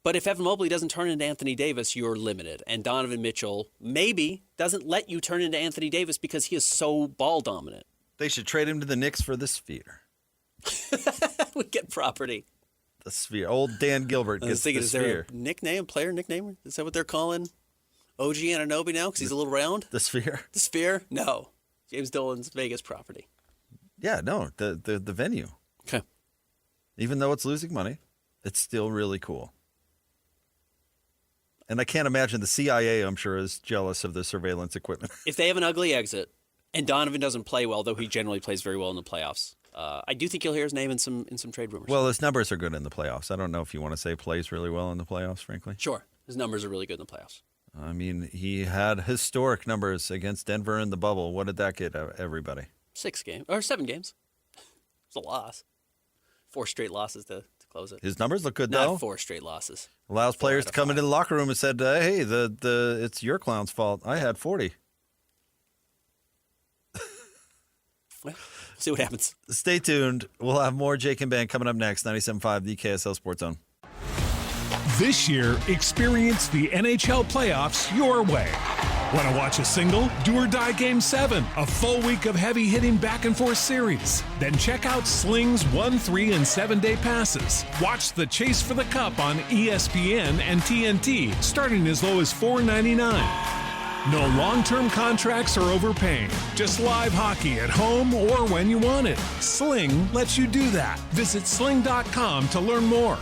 But if Evan Mobley doesn't turn into Anthony Davis, you're limited. And Donovan Mitchell maybe doesn't let you turn into Anthony Davis because he is so ball dominant. They should trade him to the Knicks for the Sphere. We get property. The Sphere. Old Dan Gilbert gets the is Sphere. There a nickname, player nickname? Is that what they're calling OG Anunoby now because he's a little round? The Sphere? The Sphere? No. James Dolan's Vegas property. Yeah, no, the venue. Okay. Even though it's losing money, it's still really cool. And I can't imagine the CIA, I'm sure, is jealous of the surveillance equipment. If they have an ugly exit and Donovan doesn't play well, though he generally plays very well in the playoffs, I do think you'll hear his name in some trade rumors. Well, his numbers are good in the playoffs. I don't know if you want to say plays really well in the playoffs, frankly. Sure. His numbers are really good in the playoffs. I mean, he had historic numbers against Denver in the bubble. What did that get everybody? 7 games. It's a loss. 4 straight losses to close it. His numbers look good, Not though. 4 straight losses. Allows players to come into the locker room and said, hey, it's your clown's fault. I had 40. Well, see what happens. Stay tuned. We'll have more Jake and Ben coming up next. 97.5, the KSL Sports Zone. This year, experience the NHL playoffs your way. Want to watch a single, do or die Game 7, a full week of heavy-hitting back-and-forth series? Then check out Sling's 1, 3, and 7-day passes. Watch the chase for the cup on ESPN and TNT, starting as low as $4.99. No long-term contracts or overpaying. Just live hockey at home or when you want it. Sling lets you do that. Visit sling.com to learn more.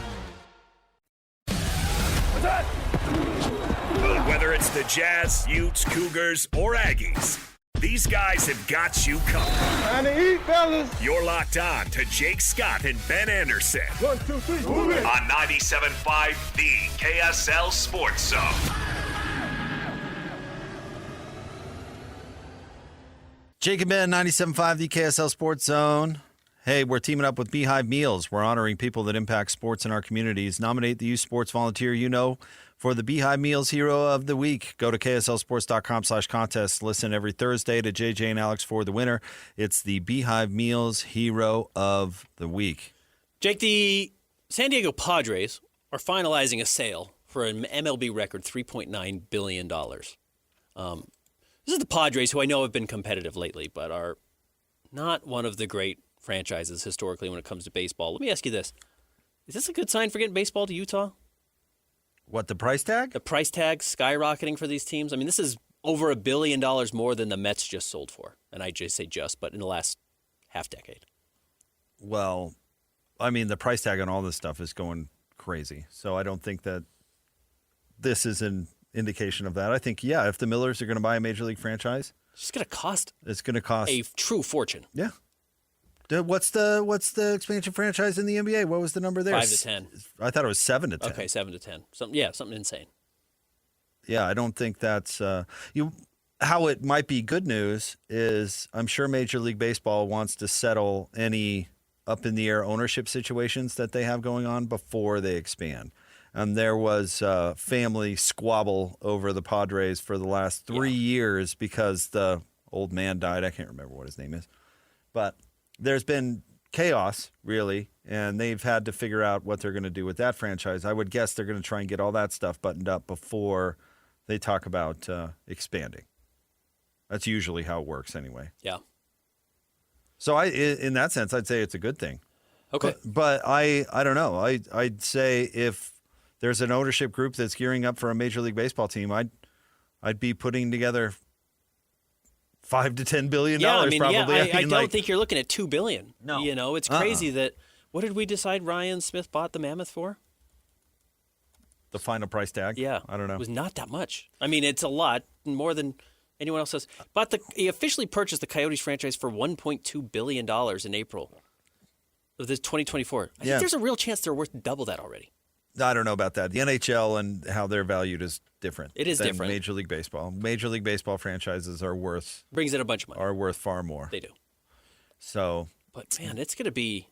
Whether it's the Jazz, Utes, Cougars, or Aggies, these guys have got you covered. Time to eat, fellas. You're locked on to Jake Scott and Ben Anderson. 1, 2, 3, move it. On 97.5, the KSL Sports Zone. Jake and Ben, 97.5, the KSL Sports Zone. Hey, we're teaming up with Beehive Meals. We're honoring people that impact sports in our communities. Nominate the youth sports volunteer you know for the Beehive Meals Hero of the Week. Go to kslsports.com/contest. Listen every Thursday to JJ and Alex for the winner. It's the Beehive Meals Hero of the Week. Jake, the San Diego Padres are finalizing a sale for an MLB record $3.9 billion. This is the Padres, who I know have been competitive lately, but are not one of the great franchises historically when it comes to baseball. Let me ask you this. Is this a good sign for getting baseball to Utah? What, the price tag? The price tag skyrocketing for these teams. I mean, this is over $1 billion more than the Mets just sold for. And I just say just, but in the last half decade. Well, I mean, the price tag on all this stuff is going crazy. So I don't think that this is an indication of that. I think, yeah, if the Millers are going to buy a major league franchise, it's going to cost. It's going to cost a true fortune. Yeah. What's the expansion franchise in the NBA? What was the number there? 5 to 10. I thought it was 7 to 10. Okay, 7 to 10. Something insane. Yeah, I don't think that's how it might be good news is I'm sure Major League Baseball wants to settle any up in the air ownership situations that they have going on before they expand. There was family squabble over the Padres for the last 3 years because the old man died. I can't remember what his name is. But there's been chaos, really, and they've had to figure out what they're going to do with that franchise. I would guess they're going to try and get all that stuff buttoned up before they talk about expanding. That's usually how it works anyway. Yeah. So in that sense, I'd say it's a good thing. Okay. But I don't know. I'd say if there's an ownership group that's gearing up for a Major League Baseball team, I'd be putting together $5 to $10 billion probably. I don't think you're looking at $2 billion. No. You know, it's crazy that. What did we decide Ryan Smith bought the Mammoth for? The final price tag? Yeah. I don't know. It was not that much. I mean, it's a lot, more than anyone else has. But he officially purchased the Coyotes franchise for $1.2 billion in April of this 2024. I think there's a real chance they're worth double that already. I don't know about that. The NHL and how they're valued is different. It is than different. Major League Baseball. Major League Baseball franchises are worth brings in a bunch of money. Are worth far more. They do. So, but man, it's going to be.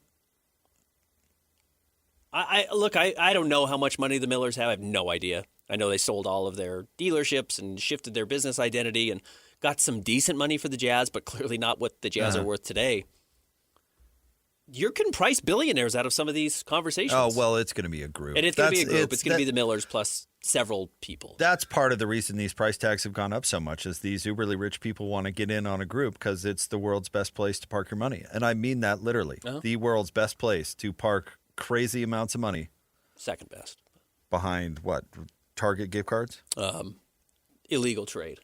I don't know how much money the Millers have. I have no idea. I know they sold all of their dealerships and shifted their business identity and got some decent money for the Jazz, but clearly not what the Jazz are worth today. You can price billionaires out of some of these conversations. Oh, well, it's going to be a group. And it's going to be a group. It's going to be the Millers plus several people. That's part of the reason these price tags have gone up so much is these uberly rich people want to get in on a group because it's the world's best place to park your money. And I mean that literally. The world's best place to park crazy amounts of money. Second best. Behind what? Target gift cards? Illegal trade.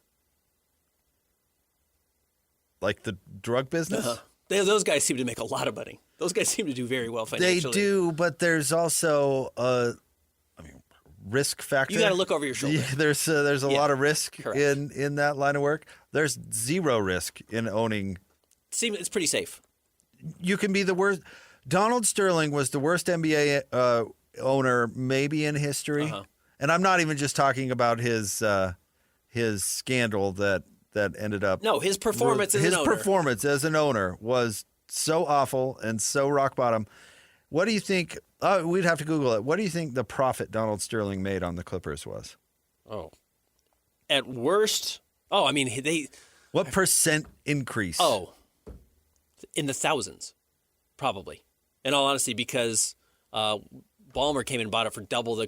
Like the drug business? Those guys seem to make a lot of money. Those guys seem to do very well financially. They do, but there's also risk factor. You got to look over your shoulder. There's a lot of risk in that line of work. There's zero risk in owning. It's pretty safe. You can be the worst. Donald Sterling was the worst NBA owner maybe in history, and I'm not even just talking about his scandal that ended up. No, his performance as an owner. His performance as an owner was so awful and so rock bottom. What do you think? We'd have to Google it. What do you think the profit Donald Sterling made on the Clippers was? Oh, at worst. Oh, I mean they. What percent increase? Oh, in the thousands, probably. In all honesty, because Ballmer came and bought it for double the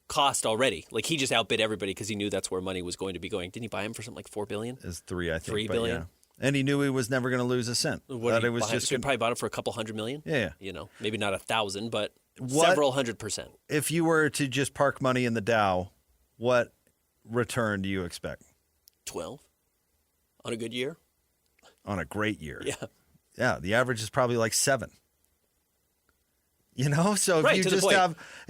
cost already. Like he just outbid everybody because he knew that's where money was going to be going. Didn't he buy him for something like $4 billion? It's $3 billion, I think. $3 billion. Yeah. And he knew he was never going to lose a cent. What it was just he probably bought it for a couple $100 million. Yeah. You know, maybe not 1,000, but several 100%. If you were to just park money in the Dow, what return do you expect? 12 on a good year. On a great year. Yeah. Yeah. The average is probably like 7. You know, so if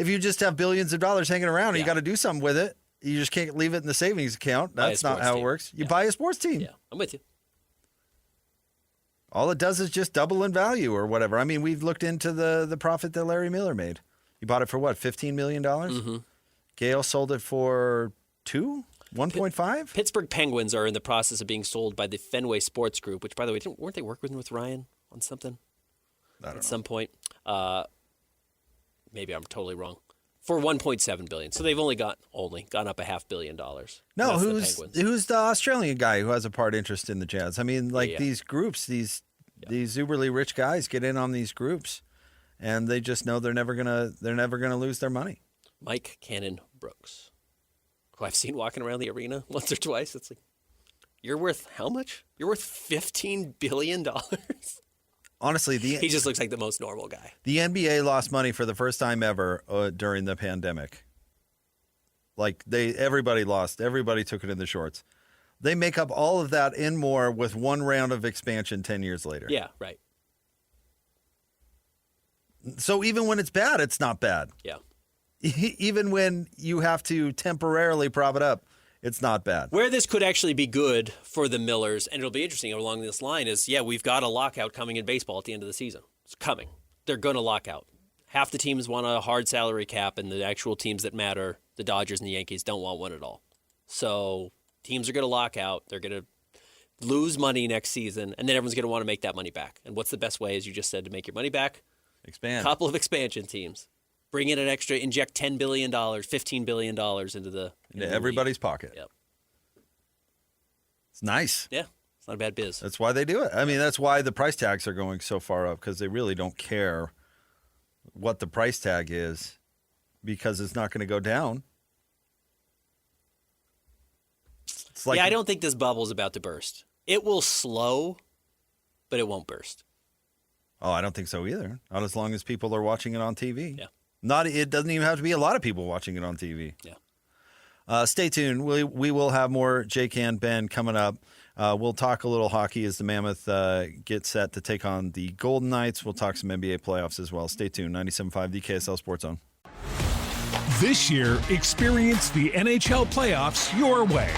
you just have billions of dollars hanging around and you got to do something with it, you just can't leave it in the savings account. That's not how it works. You buy a sports team. Yeah, I'm with you. All it does is just double in value or whatever. I mean, we've looked into the profit that Larry Miller made. He bought it for what, $15 million? Mm-hmm. Gale sold it for 1.5? Pittsburgh Penguins are in the process of being sold by the Fenway Sports Group, which, by the way, weren't they working with Ryan on something at some point? Maybe I'm totally wrong. For $1.7 billion, so they've only gone up $500 million. No, who's the Australian guy who has a part interest in the Jazz? I mean, these groups, these uberly rich guys get in on these groups, and they just know they're never gonna lose their money. Mike Cannon Brooks, who I've seen walking around the arena once or twice. It's like, you're worth how much? You're worth $15 billion. Honestly, he just looks like the most normal guy. The NBA lost money for the first time ever during the pandemic. Like everybody lost. Everybody took it in the shorts. They make up all of that and more with one round of expansion 10 years later. Yeah, right. So even when it's bad, it's not bad. Yeah. Even when you have to temporarily prop it up, it's not bad. Where this could actually be good for the Millers, and it'll be interesting along this line, is, we've got a lockout coming in baseball at the end of the season. It's coming. They're going to lock out. Half the teams want a hard salary cap, and the actual teams that matter, the Dodgers and the Yankees, don't want one at all. So teams are going to lock out. They're going to lose money next season, and then everyone's going to want to make that money back. And what's the best way, as you just said, to make your money back? Expand. Couple of expansion teams. Bring in an extra, inject $10 billion, $15 billion into the everybody's pocket. Yep. It's nice. Yeah, it's not a bad biz. That's why they do it. I mean, that's why the price tags are going so far up, because they really don't care what the price tag is, because it's not going to go down. It's like, I don't think this bubble's about to burst. It will slow, but it won't burst. Oh, I don't think so either. Not as long as people are watching it on TV. Yeah. It doesn't even have to be a lot of people watching it on TV. Yeah. Stay tuned. We will have more Jake and Ben coming up. We'll talk a little hockey as the Mammoth get set to take on the Golden Knights. We'll talk some NBA playoffs as well. Stay tuned. 97.5, the KSL Sports Zone. This year, experience the NHL playoffs your way.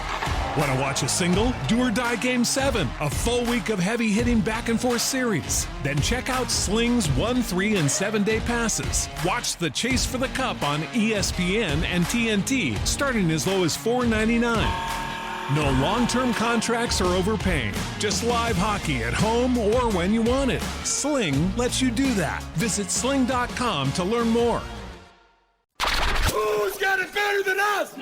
Want to watch a single, do or die Game 7, a full week of heavy-hitting back-and-forth series? Then check out Sling's 1, 3, and 7-day passes. Watch the chase for the cup on ESPN and TNT, starting as low as $4.99. No long-term contracts or overpaying. Just live hockey at home or when you want it. Sling lets you do that. Visit sling.com to learn more. Who's got it better than us?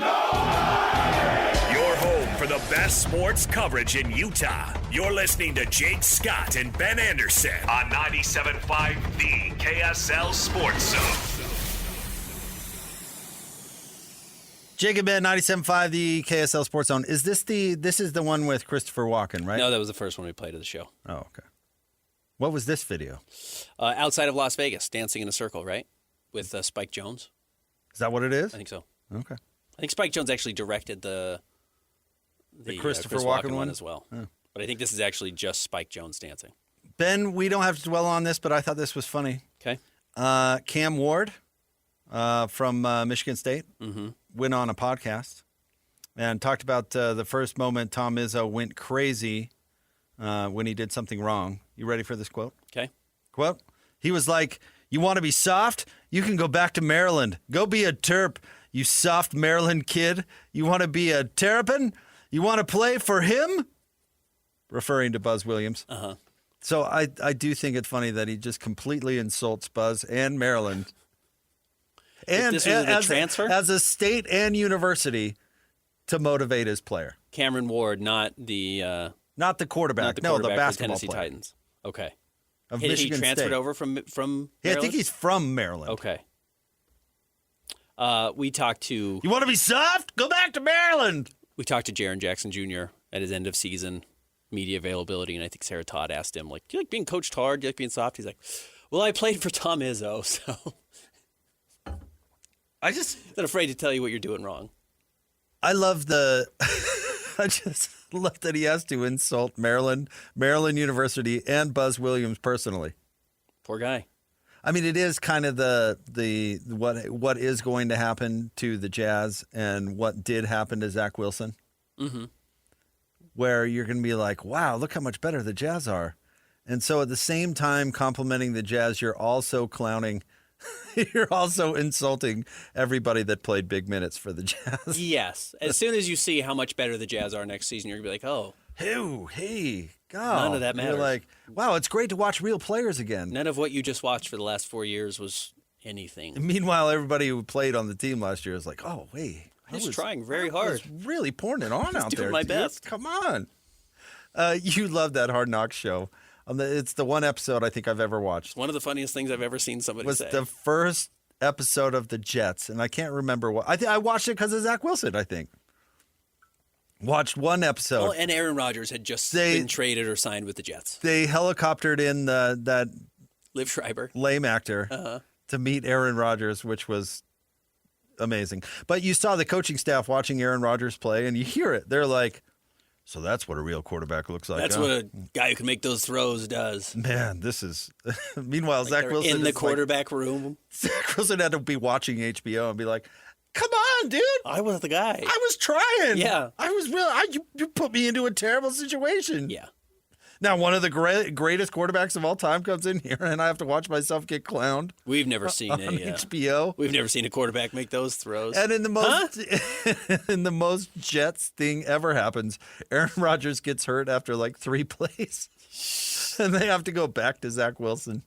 Your home for the best sports coverage in Utah. You're listening to Jake Scott and Ben Anderson on 97.5 The KSL Sports Zone. Jake and Ben, 97.5, the KSL Sports Zone. This is the one with Christopher Walken, right? No, that was the first one we played of the show. Oh, okay. What was this video? Outside of Las Vegas, dancing in a circle, right? With Spike Jonze. Is that what it is? I think so. Okay. I think Spike Jonze actually directed the Christopher Chris Walken one as well. Oh. But I think this is actually just Spike Jonze dancing. Ben, we don't have to dwell on this, but I thought this was funny. Okay. Cam Ward from Michigan State went on a podcast and talked about the first moment Tom Izzo went crazy when he did something wrong. You ready for this quote? Okay. Quote, he was like, "You want to be soft? You can go back to Maryland. Go be a Terp, you soft Maryland kid. You want to be a Terrapin? You want to play for him?" Referring to Buzz Williams. Uh-huh. So I do think it's funny that he just completely insults Buzz and Maryland. And this was a transfer? As a state and university to motivate his player. Cameron Ward, not the quarterback. Not the quarterback No, the for basketball Tennessee player. Titans. Okay. Of He Michigan transferred State. over from Maryland? Yeah, I think he's from Maryland. Okay. We talked to... You want to be soft? Go back to Maryland. We talked to Jaren Jackson Jr. at his end of season media availability, and I think Sarah Todd asked him, like, "Do you like being coached hard? Do you like being soft?" He's like, "Well, I played for Tom Izzo, so..." I just... not afraid to tell you what you're doing wrong. I love I just love that he has to insult Maryland University, and Buzz Williams personally. Poor guy. I mean, it is kind of the what is going to happen to the Jazz and what did happen to Zach Wilson. Mm-hmm. Where you're going to be like, wow, look how much better the Jazz are. And so at the same time complimenting the Jazz, you're also clowning, you're also insulting everybody that played big minutes for the Jazz. Yes. As soon as you see how much better the Jazz are next season, you're going to be like, oh. Hey, God. None of that matters. You're like, wow, it's great to watch real players again. None of what you just watched for the last 4 years was anything. Meanwhile, everybody who played on the team last year is like, oh, wait. I was trying very hard. I was really pouring it on out there. Doing my dude. best. Come on. You love that Hard Knocks show. It's the one episode I think I've ever watched. One of the funniest things I've ever seen somebody was say. The first episode of the Jets, and I can't remember what. I watched it because of Zach Wilson, I think. Watched one episode. Well, and Aaron Rodgers had just been traded or signed with the Jets. They helicoptered in that Liv Schreiber, lame actor, to meet Aaron Rodgers, which was amazing. But you saw the coaching staff watching Aaron Rodgers play, and you hear it. They're like, so that's what a real quarterback looks like. That's what a guy who can make those throws does. Man, this is... Meanwhile, like Zach Wilson in the quarterback room. Zach Wilson had to be watching HBO and be like, come on, dude. I was the guy. I was trying. Yeah. I was really... You put me into a terrible situation. Yeah. Now, one of the greatest quarterbacks of all time comes in here, and I have to watch myself get clowned. We've never seen on HBO. We've never seen a quarterback make those throws. And in the most Jets thing ever happens, Aaron Rodgers gets hurt after like 3 plays, and they have to go back to Zach Wilson.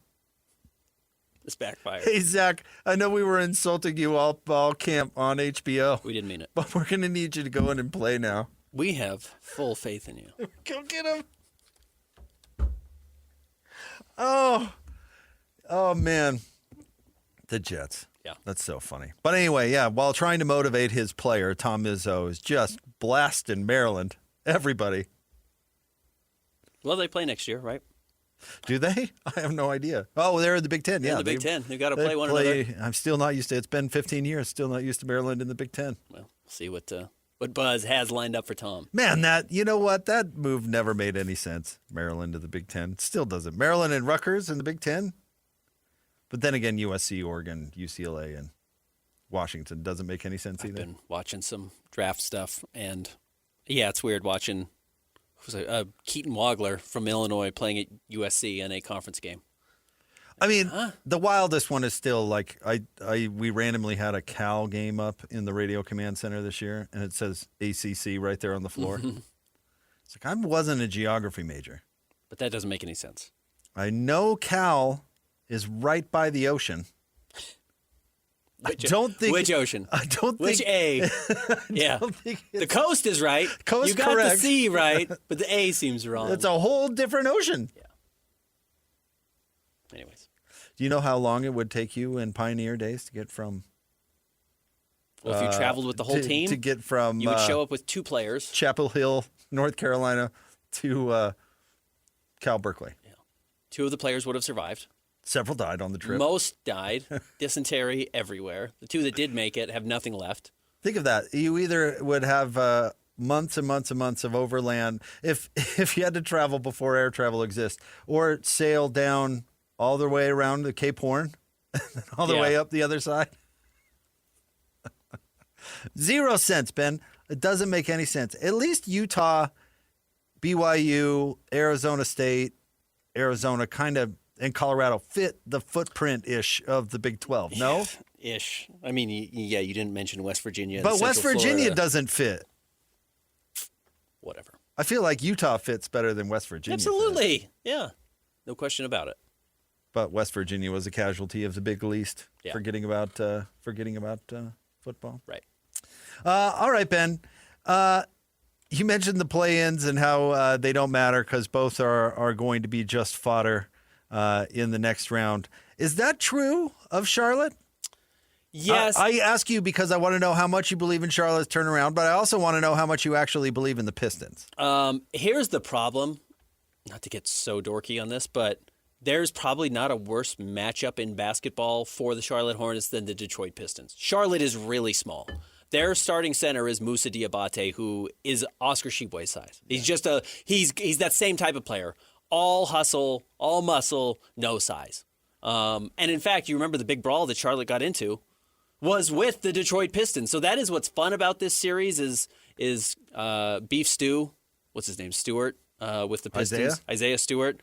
This backfired. Hey, Zach, I know we were insulting you all camp on HBO. We didn't mean it. But we're going to need you to go in and play now. We have full faith in you. Go get him. Oh, man. The Jets. Yeah. That's so funny. But anyway, yeah, while trying to motivate his player, Tom Izzo is just blasting Maryland. Everybody. Well, they play next year, right? Do they? I have no idea. Oh, they're in the Big Ten. Yeah, Yeah, the Big Ten. They've got to they play one another. I'm still not used to it. It's been 15 years. Still not used to Maryland in the Big Ten. Well, see what Buzz has lined up for Tom. Man, you know what? That move never made any sense. Maryland to the Big Ten. It still doesn't. Maryland and Rutgers in the Big Ten. But then again, USC, Oregon, UCLA, and Washington doesn't make any sense either. I've been watching some draft stuff, and yeah, it's weird watching Keaton Wagler from Illinois playing at USC in a conference game. I mean, the wildest one is still like we randomly had a Cal game up in the radio command center this year, and it says ACC right there on the floor. It's like I wasn't a geography major, but that doesn't make any sense. I know Cal is right by the ocean. Which ocean? I don't think. Which A? Yeah. The coast is right. Coast you got correct. the C right, but the A seems wrong. It's a whole different ocean. Yeah. Anyways. Do you know how long it would take you in Pioneer days to get from? Well, if you traveled with the whole team, to get from you would show up with 2 players. Chapel Hill, North Carolina, to Cal Berkeley. Yeah. 2 of the players would have survived. Several died on the trip. Most died. Dysentery everywhere. The 2 that did make it have nothing left. Think of that. You either would have months and months and months of overland if you had to travel before air travel exists, or sail down all the way around the Cape Horn, all the way up the other side. 0 cents, Ben. It doesn't make any sense. At least Utah, BYU, Arizona State, Arizona kind of, and Colorado fit the footprint-ish of the Big 12, no? Ish. I mean, yeah, you didn't mention West Virginia. But West Virginia Florida. doesn't fit. Whatever. I feel like Utah fits better than West Virginia. Absolutely. Fits. Yeah. No question about it. But West Virginia was a casualty of the Big East, forgetting about football. Right. All right, Ben. You mentioned the play-ins and how they don't matter because both are going to be just fodder in the next round. Is that true of Charlotte? Yes. I ask you because I want to know how much you believe in Charlotte's turnaround, but I also want to know how much you actually believe in the Pistons. Here's the problem. Not to get so dorky on this, but there's probably not a worse matchup in basketball for the Charlotte Hornets than the Detroit Pistons. Charlotte is really small. Their starting center is Moussa Diabate, who is Oscar Tshiebwe's size. He's just he's that same type of player. All hustle, all muscle, no size. And in fact, you remember the big brawl that Charlotte got into was with the Detroit Pistons. So that is what's fun about this series is Beef Stew, what's his name, Stewart, with the Pistons. Isaiah Stewart.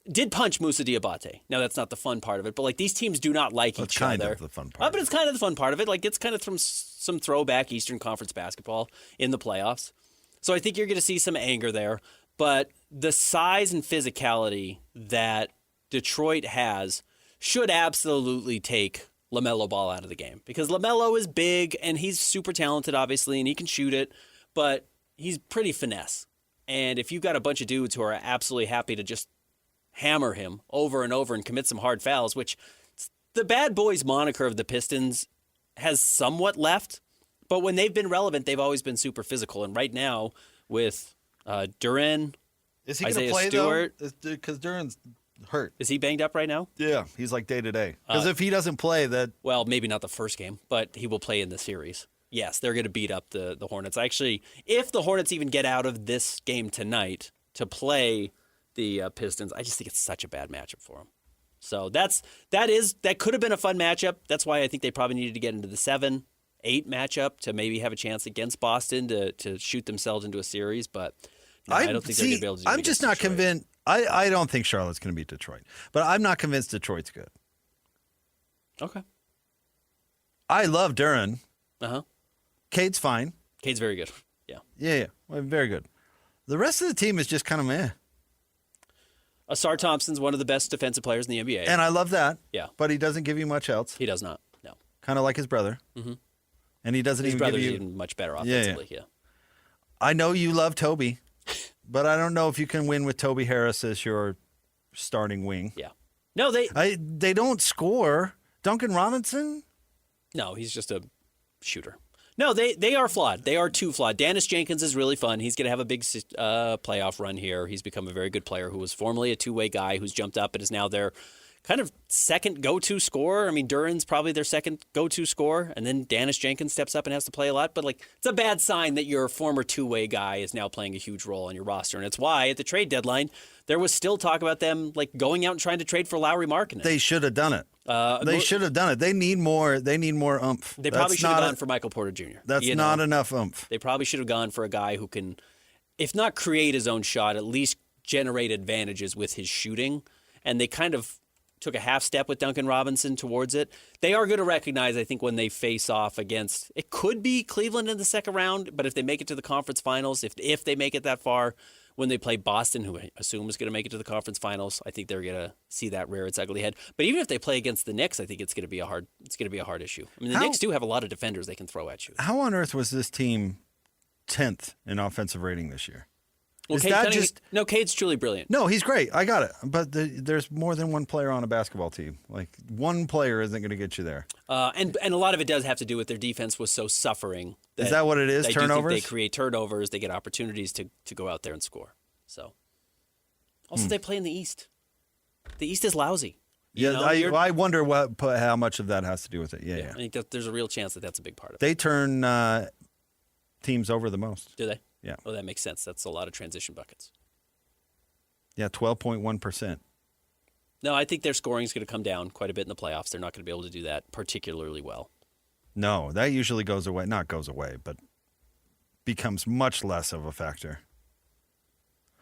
Did punch Moussa Diabate. Now, that's not the fun part of it, but like these teams do not like each other. It's kind of the fun part. But it's kind of the fun part of it. Like it's kind of from some throwback Eastern Conference basketball in the playoffs. So I think you're going to see some anger there. But the size and physicality that Detroit has should absolutely take LaMelo Ball out of the game. Because LaMelo is big and he's super talented, obviously, and he can shoot it, but he's pretty finesse. And if you've got a bunch of dudes who are absolutely happy to just hammer him over and over and commit some hard fouls, which the bad boys moniker of the Pistons has somewhat left, but when they've been relevant, they've always been super physical. And right now, with Duren, is he going to Isaiah play Stewart, because Duren's hurt. Is he banged up right now? Yeah, he's like day to day. Because if he doesn't play, well, maybe not the first game, but he will play in the series. Yes, they're going to beat up the Hornets. Actually, if the Hornets even get out of this game tonight to play the Pistons, I just think it's such a bad matchup for them. So that could have been a fun matchup. That's why I think they probably needed to get into the 7-8 matchup to maybe have a chance against Boston to shoot themselves into a series. But no, I don't think they're going to be able to do it. I'm just not convinced. I don't think Charlotte's going to beat Detroit, but I'm not convinced Detroit's good. Okay. I love Duren. Uh-huh. Cade's fine. Cade's very good. Yeah. Yeah, well, very good. The rest of the team is just kind of meh. Asar Thompson's one of the best defensive players in the NBA. And I love that. Yeah. But he doesn't give you much else. He does not. No. Kind of like his brother. Mm-hmm. And he doesn't His even give brother's you... even much better offensively, yeah. I know you love Toby, but I don't know if you can win with Toby Harris as your starting wing. Yeah. No, they don't score. Duncan Robinson? No, he's just a shooter. No, they are flawed. They are too flawed. Dennis Jenkins is really fun. He's going to have a big playoff run here. He's become a very good player who was formerly a two-way guy who's jumped up and is now their kind of second go-to scorer. I mean, Duran's probably their second go-to scorer, and then Dennis Jenkins steps up and has to play a lot. But, it's a bad sign that your former two-way guy is now playing a huge role on your roster. And it's why, at the trade deadline, there was still talk about them, going out and trying to trade for Lowry Markkanen. They should have done it. They should have done it. They need more oomph. They probably should have gone for Michael Porter Jr. That's not enough oomph. They probably should have gone for a guy who can, if not create his own shot, at least generate advantages with his shooting. And they kind of took a half step with Duncan Robinson towards it. They are going to recognize, I think, when they face off against, it could be Cleveland in the second round, but if they make it to the conference finals, if they make it that far, when they play Boston, who I assume is going to make it to the conference finals, I think they're going to see that rear its ugly head. But even if they play against the Knicks, I think it's going to be a hard issue. I mean, the Knicks do have a lot of defenders they can throw at you. How on earth was this team 10th in offensive rating this year? Well, Cade's truly brilliant. No, he's great. I got it. But there's more than one player on a basketball team. One player isn't going to get you there. And a lot of it does have to do with their defense was so suffering. Is that what it is? Turnovers? They create turnovers. They get opportunities to go out there and score. So, also they play in the East. The East is lousy. I wonder how much of that has to do with it. Yeah. I think that there's a real chance that that's a big part of it. They turn teams over the most. Do they? Yeah. Oh, that makes sense. That's a lot of transition buckets. Yeah, 12.1%. No, I think their scoring is going to come down quite a bit in the playoffs. They're not going to be able to do that particularly well. No, that usually goes away. Not goes away, but becomes much less of a factor.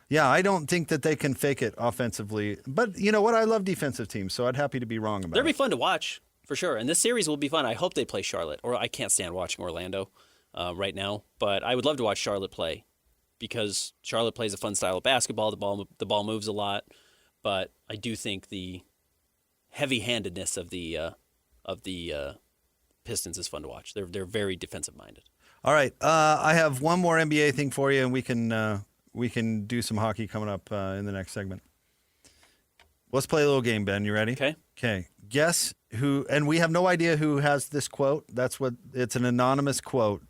Yeah, I don't think that they can fake it offensively. But you know what? I love defensive teams, so I'd happy to be wrong about it. They'll be fun to watch, for sure. And this series will be fun. I hope they play Charlotte. Or I can't stand watching Orlando right now. But I would love to watch Charlotte play because Charlotte plays a fun style of basketball. The ball moves a lot. But I do think the heavy-handedness of the Pistons is fun to watch. They're very defensive-minded. All right. I have one more NBA thing for you, and we can do some hockey coming up in the next segment. Let's play a little game, Ben. You ready? Okay. Okay. Guess who, and we have no idea who has this quote. It's an anonymous quote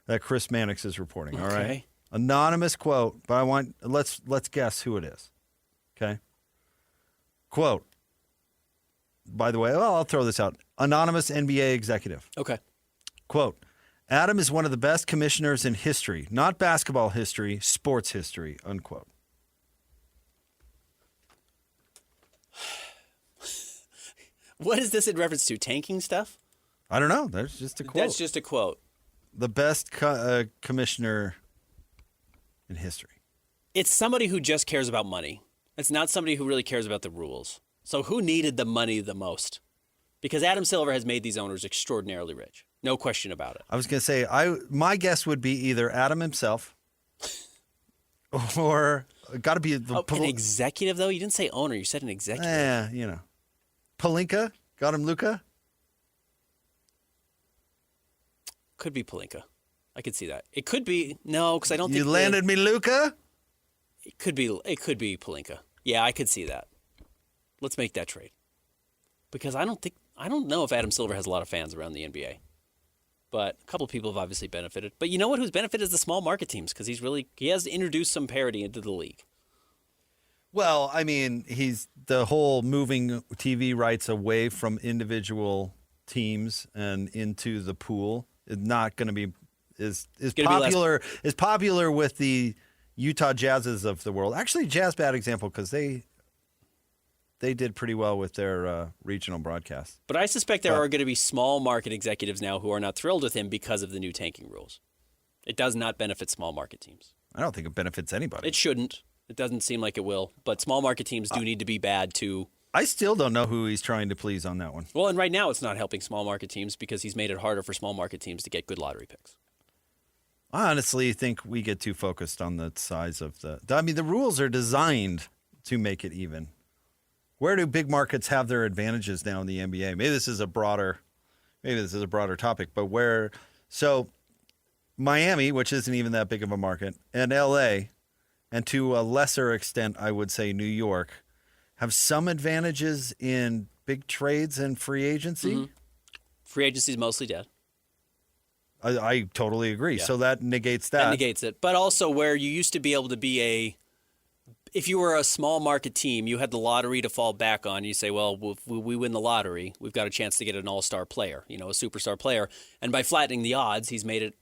that Chris Mannix is reporting. All right. Anonymous quote, but let's guess who it is. Okay. Quote. By the way, I'll throw this out. Anonymous NBA executive. Okay. Quote. Adam is one of the best commissioners in history, not basketball history, sports history, unquote. What is this in reference to? Tanking stuff? I don't know. That's just a quote. That's just a quote. The best commissioner in history. It's somebody who just cares about money. It's not somebody who really cares about the rules. So who needed the money the most? Because Adam Silver has made these owners extraordinarily rich. No question about it. I was going to say, my guess would be either Adam himself or got to be an executive, though? You didn't say owner. You said an executive. Yeah, Pelinka? Got him Luka? Could be Pelinka. I could see that. It could be. No, because I don't think... You landed me Luka? It could be Pelinka. Yeah, I could see that. Let's make that trade. Because I don't know if Adam Silver has a lot of fans around the NBA. But a couple of people have obviously benefited. But you know what? Who's benefited is the small market teams because he has introduced some parity into the league. Well, I mean, he's the whole moving TV rights away from individual teams and into the pool is not going to be is popular with the Utah Jazzes of the world. Actually, Jazz bad example because they did pretty well with their regional broadcast. But I suspect there are going to be small market executives now who are not thrilled with him because of the new tanking rules. It does not benefit small market teams. I don't think it benefits anybody. It shouldn't. It doesn't seem like it will. But small market teams do need to be bad too. I still don't know who he's trying to please on that one. Well, and right now it's not helping small market teams because he's made it harder for small market teams to get good lottery picks. I honestly think we get too focused on the size of the rules are designed to make it even. Where do big markets have their advantages now in the NBA? Maybe this is a broader topic, but so Miami, which isn't even that big of a market, and LA, and to a lesser extent, I would say New York, have some advantages in big trades and free agency. Mm-hmm. Free agency is mostly dead. I totally agree. Yeah. So that negates that. That negates it. But also where you used to be able to be if you were a small market team, you had the lottery to fall back on. You say, well, if we win the lottery, we've got a chance to get an all-star player, a superstar player. And by flattening the odds, he's made it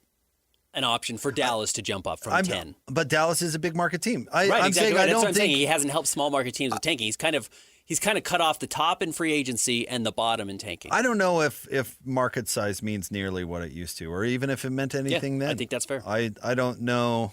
an option for Dallas to jump up from 10. But Dallas is a big market team. I'm exactly saying, right. That's what I'm saying. He hasn't helped small market teams with tanking. He's kind of cut off the top in free agency and the bottom in tanking. I don't know if market size means nearly what it used to, or even if it meant anything then. I think that's fair. I don't know.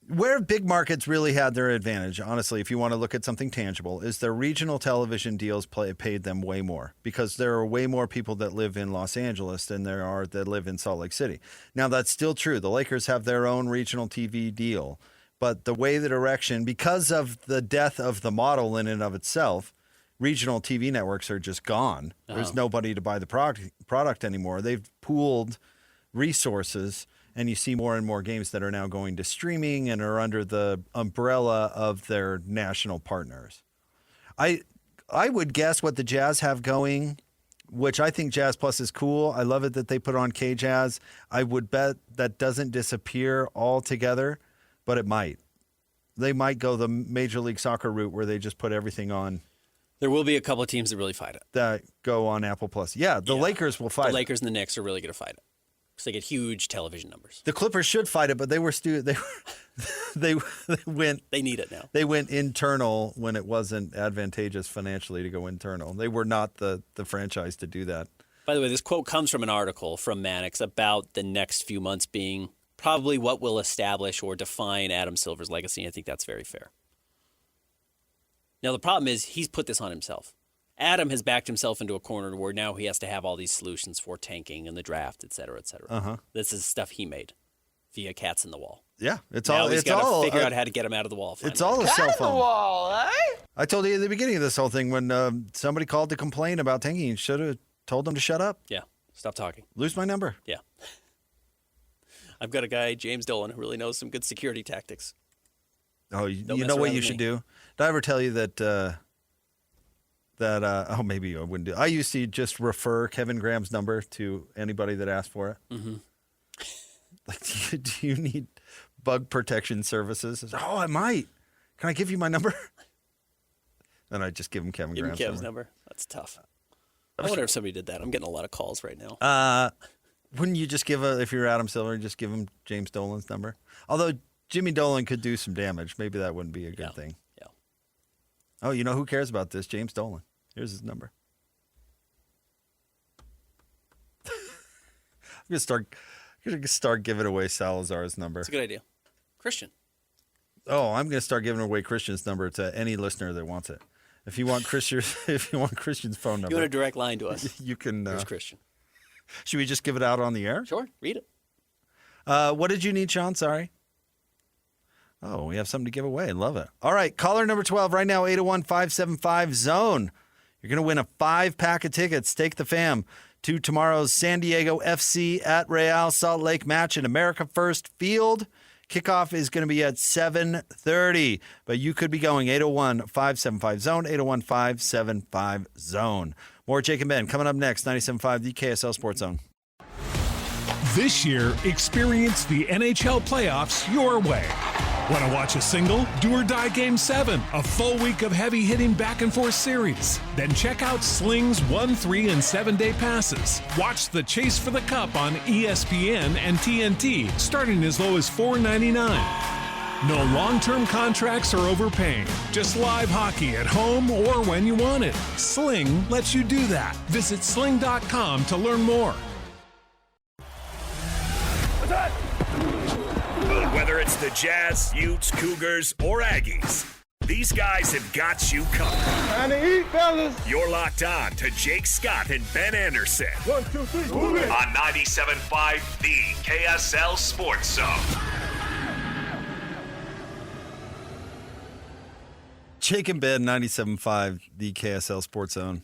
Where big markets really had their advantage, honestly, if you want to look at something tangible, is their regional television deals paid them way more, because there are way more people that live in Los Angeles than there are that live in Salt Lake City. Now, that's still true. The Lakers have their own regional TV deal, but the way the direction, because of the death of the model in and of itself, regional TV networks are just gone. There's nobody to buy the product anymore. They've pooled resources, and you see more and more games that are now going to streaming and are under the umbrella of their national partners. I would guess what the Jazz have going, which I think Jazz Plus is cool. I love it that they put on K-Jazz. I would bet that doesn't disappear altogether, but it might. They might go the Major League Soccer route where they just put everything on. There will be a couple of teams that really fight it. That go on Apple Plus. Yeah, the Lakers will fight it. The Lakers and the Knicks are really going to fight it, because they get huge television numbers. The Clippers should fight it, but they need it now. They went internal when it wasn't advantageous financially to go internal. They were not the franchise to do that. By the way, this quote comes from an article from Mannix about the next few months being probably what will establish or define Adam Silver's legacy. And I think that's very fair. Now, the problem is he's put this on himself. Adam has backed himself into a corner where now he has to have all these solutions for tanking and the draft, et cetera, et cetera. Uh-huh. This is stuff he made via cats in the wall. Yeah, He's got to figure out how to get him out of the wall. Finally. It's all a cell phone. wall, eh? I told you at the beginning of this whole thing when somebody called to complain about tanking, you should have told them to shut up. Yeah, stop talking. Lose my number. Yeah. I've got a guy, James Dolan, who really knows some good security tactics. Oh, you know what you should do? Did I ever tell you that maybe I wouldn't do. I used to just refer Kevin Graham's number to anybody that asked for it. Mm-hmm. Like, do you need bug protection services? Oh, I might. Can I give you my number? And I just give him Kevin Graham's number. That's tough. I wonder if somebody did that. I'm getting a lot of calls right now. Wouldn't you just if you're Adam Silver, just give him James Dolan's number? Although Jimmy Dolan could do some damage. Maybe that wouldn't be a good thing. Yeah. Oh, you know who cares about this? James Dolan. Here's his number. I'm gonna start giving away Salazar's number. It's a good idea. Christian. Oh, I'm gonna start giving away Christian's number to any listener that wants it. If you want Christian's phone number, you want a direct line to us. You can. There's Christian. Should we just give it out on the air? Sure. Read it. What did you need, Sean? Sorry. Oh, we have something to give away. Love it. All right, caller number 12 right now, 801-575-ZONE. You're going to win a 5-pack of tickets. Take the fam to tomorrow's San Diego FC at Real Salt Lake match in America First Field. Kickoff is going to be at 7:30, but you could be going 801-575-ZONE, 801-575-ZONE. More Jake and Ben coming up next, 97.5, the KSL Sports Zone. This year, experience the NHL playoffs your way. Want to watch a single? Do or die Game 7, a full week of heavy-hitting back-and-forth series. Then check out Sling's 1, 3, and 7-day passes. Watch the Chase for the Cup on ESPN and TNT, starting as low as $4.99. No long-term contracts or overpaying. Just live hockey at home or when you want it. Sling lets you do that. Visit sling.com to learn more. Whether it's the Jazz, Utes, Cougars, or Aggies, these guys have got you covered. Time to eat, fellas. You're locked on to Jake Scott and Ben Anderson. 1, 2, 3, move it. On 97.5, the KSL Sports Zone. Jake and Ben, 97.5, the KSL Sports Zone.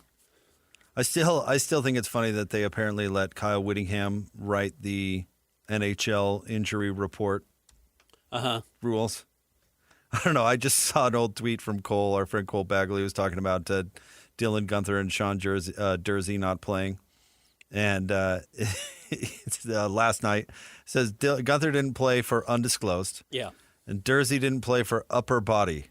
I still think it's funny that they apparently let Kyle Whittingham write the NHL injury report rules. I don't know. I just saw an old tweet from Cole, our friend Cole Bagley, who was talking about Dylan Guenther and Sean Dursey not playing. And last night says Guenther didn't play for undisclosed. Yeah. And Dursey didn't play for upper body.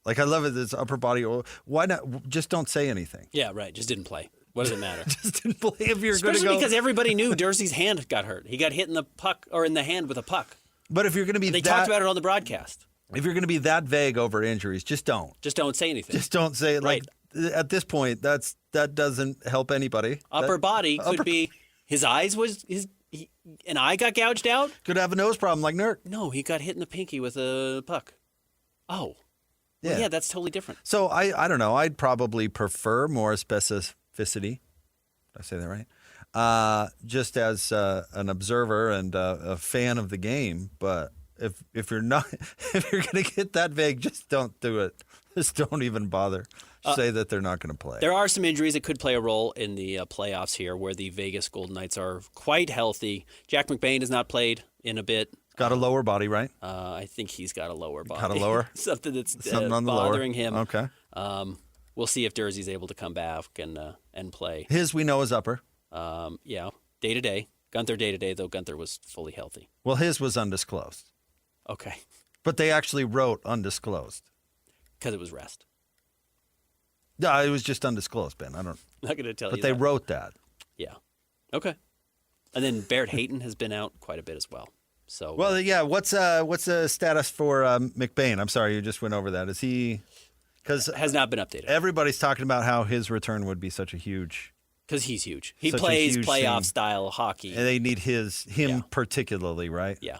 Like, I love it. This upper body. Why not? Just don't say anything. Yeah, right. Just didn't play. What does it matter? Just didn't play if you're going to go. Especially because everybody knew Dursey's hand got hurt. He got hit in the puck or in the hand with a puck. But if you're going to be They talked about it on the broadcast. If you're going to be that vague over injuries, just don't. Just don't say anything. Just don't say it. Right. Like, at this point, that doesn't help anybody. Upper body could be his eyes an eye got gouged out. Could have a nose problem like Nurk. No, he got hit in the pinky with a puck. Oh. Yeah. Well, yeah, that's totally different. So I don't know. I'd probably prefer more specificity. Did I say that right? Just as an observer and a fan of the game. But if you're not, if you're going to get that vague, just don't do it. Just don't even bother. Say that they're not going to play. There are some injuries that could play a role in the playoffs here, where the Vegas Golden Knights are quite healthy. Jack McBain has not played in a bit. Got a lower body, right? I think he's got a lower body. Got a lower? Something that's Something on the bothering lower. him. Okay. We'll see if Dursey's able to come back and play. His we know is upper. Yeah, day to day. Guenther day to day, though Guenther was fully healthy. Well, his was undisclosed. Okay. But they actually wrote undisclosed. Because it was rest. No, it was just undisclosed, Ben. I don't. Not going to tell you. But they wrote that. Yeah. Okay. And then Barrett Hayton has been out quite a bit as well. So. Well, yeah. What's the status for McBain? I'm sorry, you just went over that. Is he? Because has not been updated. Everybody's talking about how his return would be such a huge. Because he's huge. He plays playoff style hockey. And they need him particularly, right? Yeah.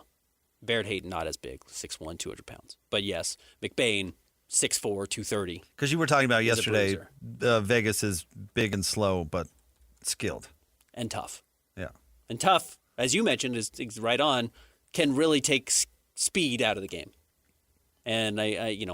Barrett Hayton not as big, 6'1", 200 pounds. But yes, McBain, 6'4", 230. Because you were talking about yesterday, Vegas is big and slow, but skilled. And tough. Yeah. And tough, as you mentioned, is right on, can really take speed out of the game. And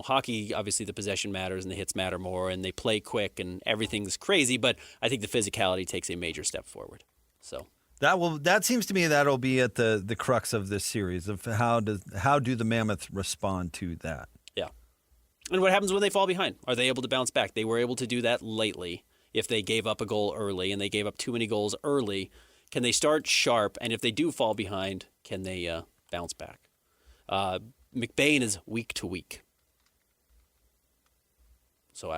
hockey, obviously the possession matters and the hits matter more, and they play quick and everything's crazy, but I think the physicality takes a major step forward. So that seems to me that'll be at the crux of this series of how do the Mammoth respond to that. Yeah. And what happens when they fall behind? Are they able to bounce back? They were able to do that lately. If they gave up a goal early and they gave up too many goals early, can they start sharp? And if they do fall behind, can they bounce back? McBain is week to week. So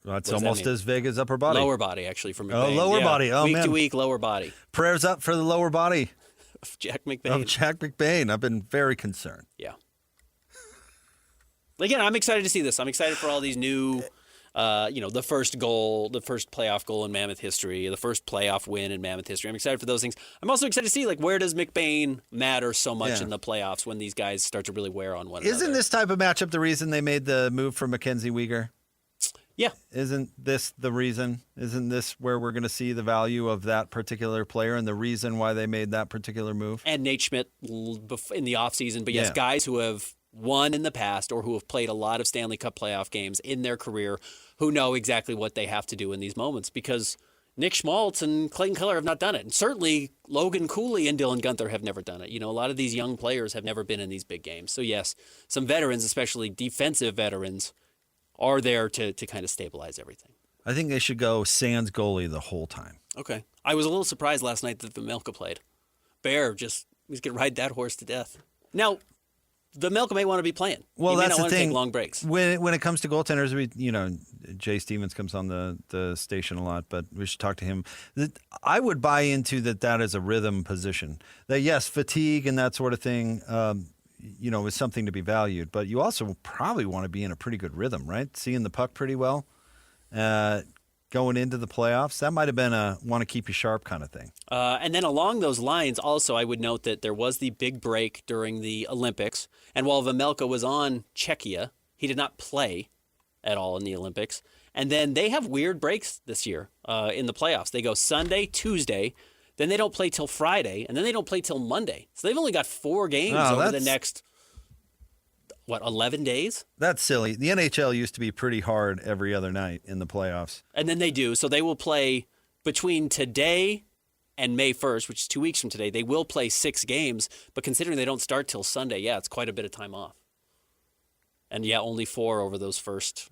that's almost as vague as upper body. Lower body, actually, for McBain. Oh, lower body. Oh, week man. to week, lower body. Prayers up for the lower body. Of Jack McBain. Jack McBain. I've been very concerned. Yeah. Again, I'm excited to see this. I'm excited for all these new, the first goal, the first playoff goal in Mammoth history, the first playoff win in Mammoth history. I'm excited for those things. I'm also excited to see, where does McBain matter so much in the playoffs when these guys start to really wear on one another? Isn't this type of matchup the reason they made the move for Mackenzie Weegar? Yeah. Isn't this the reason? Isn't this where we're going to see the value of that particular player and the reason why they made that particular move? And Nate Schmidt in the offseason. But yes, guys who have won in the past or who have played a lot of Stanley Cup playoff games in their career who know exactly what they have to do in these moments, because Nick Schmaltz and Clayton Keller have not done it. And certainly Logan Cooley and Dylan Guenther have never done it. A lot of these young players have never been in these big games. So yes, some veterans, especially defensive veterans, are there to kind of stabilize everything. I think they should go sans goalie the whole time. Okay. I was a little surprised last night that Vejmelka played. Bear he's going to ride that horse to death. Now, Vejmelka may want to be playing. Well, that's the thing. Take long breaks. When it comes to goaltenders, Jay Stevens comes on the station a lot, but we should talk to him. I would buy into that as a rhythm position. That yes, fatigue and that sort of thing, is something to be valued. But you also probably want to be in a pretty good rhythm, right? Seeing the puck pretty well, going into the playoffs. That might have been a want to keep you sharp kind of thing. And then along those lines, also, I would note that there was the big break during the Olympics. And while Vejmelka was on Czechia, he did not play at all in the Olympics. And then they have weird breaks this year in the playoffs. They go Sunday, Tuesday, then they don't play till Friday, and then they don't play till Monday. So they've only got 4 games over the next 11 days? That's silly. The NHL used to be pretty hard every other night in the playoffs. And then they do. So they will play between today and May 1st, which is 2 weeks from today. They will play 6 games, but considering they don't start till Sunday, yeah, it's quite a bit of time off. And yeah, only 4 over those first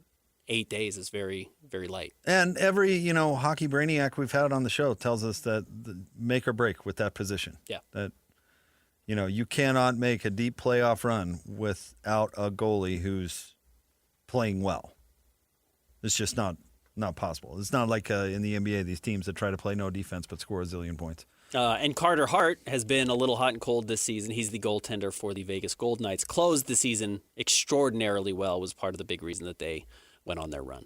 8 days is very, very light. And every, hockey brainiac we've had on the show tells us that the make or break with that position. Yeah. That, you cannot make a deep playoff run without a goalie who's playing well. It's just not possible. It's not like in the NBA, these teams that try to play no defense but score a zillion points. And Carter Hart has been a little hot and cold this season. He's the goaltender for the Vegas Golden Knights. Closed the season extraordinarily well, was part of the big reason that they went on their run.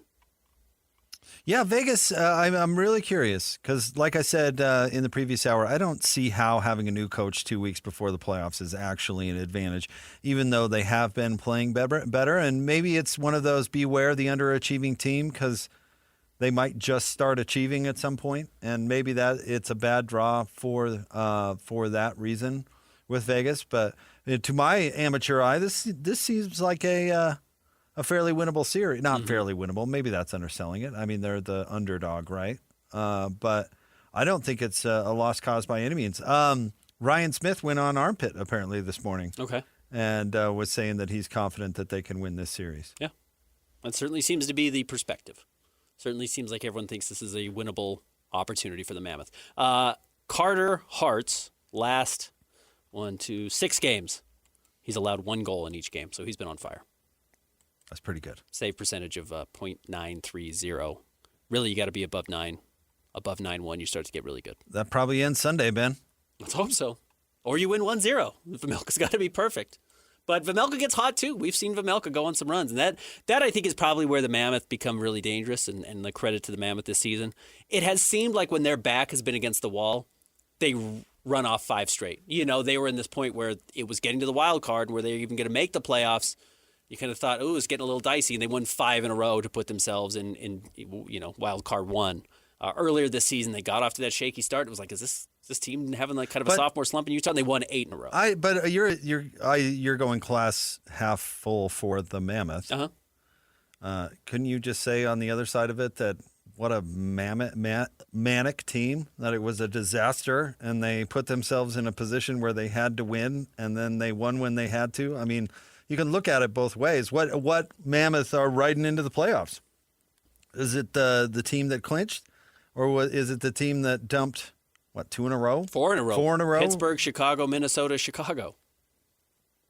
Yeah, Vegas, I'm really curious because, like I said in the previous hour, I don't see how having a new coach 2 weeks before the playoffs is actually an advantage, even though they have been playing better. And maybe it's one of those beware the underachieving team because they might just start achieving at some point, and maybe that it's a bad draw for that reason with Vegas. But to my amateur eye, this seems like a fairly winnable series. Not fairly winnable. Maybe that's underselling it. I mean, they're the underdog, right? But I don't think it's a lost cause by any means. Ryan Smith went on Armpit apparently this morning. Okay. And was saying that he's confident that they can win this series. Yeah. That certainly seems to be the perspective. Certainly seems like everyone thinks this is a winnable opportunity for the Mammoth. Carter Hart's last 6 games, he's allowed 1 goal in each game, so he's been on fire. That's pretty good. Save percentage of .930. Really, you got to be above 9. Above 9-1, you start to get really good. That probably ends Sunday, Ben. Let's hope so. Or you win 1-0. Vejmelka's got to be perfect. But Vejmelka gets hot, too. We've seen Vejmelka go on some runs. And that I think, is probably where the Mammoth become really dangerous, and the credit to the Mammoth this season. It has seemed like when their back has been against the wall, they run off 5 straight. They were in this point where it was getting to the wild card, where they're even going to make the playoffs. You kind of thought, oh, it's getting a little dicey, and they won 5 in a row to put themselves in wild card 1. Earlier this season, they got off to that shaky start. It was like, is this team having like kind of a sophomore slump in Utah? And they won 8 in a row. But you're going glass half full for the Mammoth. Couldn't you just say on the other side of it that what a manic team, that it was a disaster, and they put themselves in a position where they had to win, and then they won when they had to? I mean, you can look at it both ways. What Mammoth are riding into the playoffs? Is it the team that clinched, or is it the team that dumped, 2 in a row? 4 in a row. 4 in a row? Pittsburgh, Chicago, Minnesota, Chicago.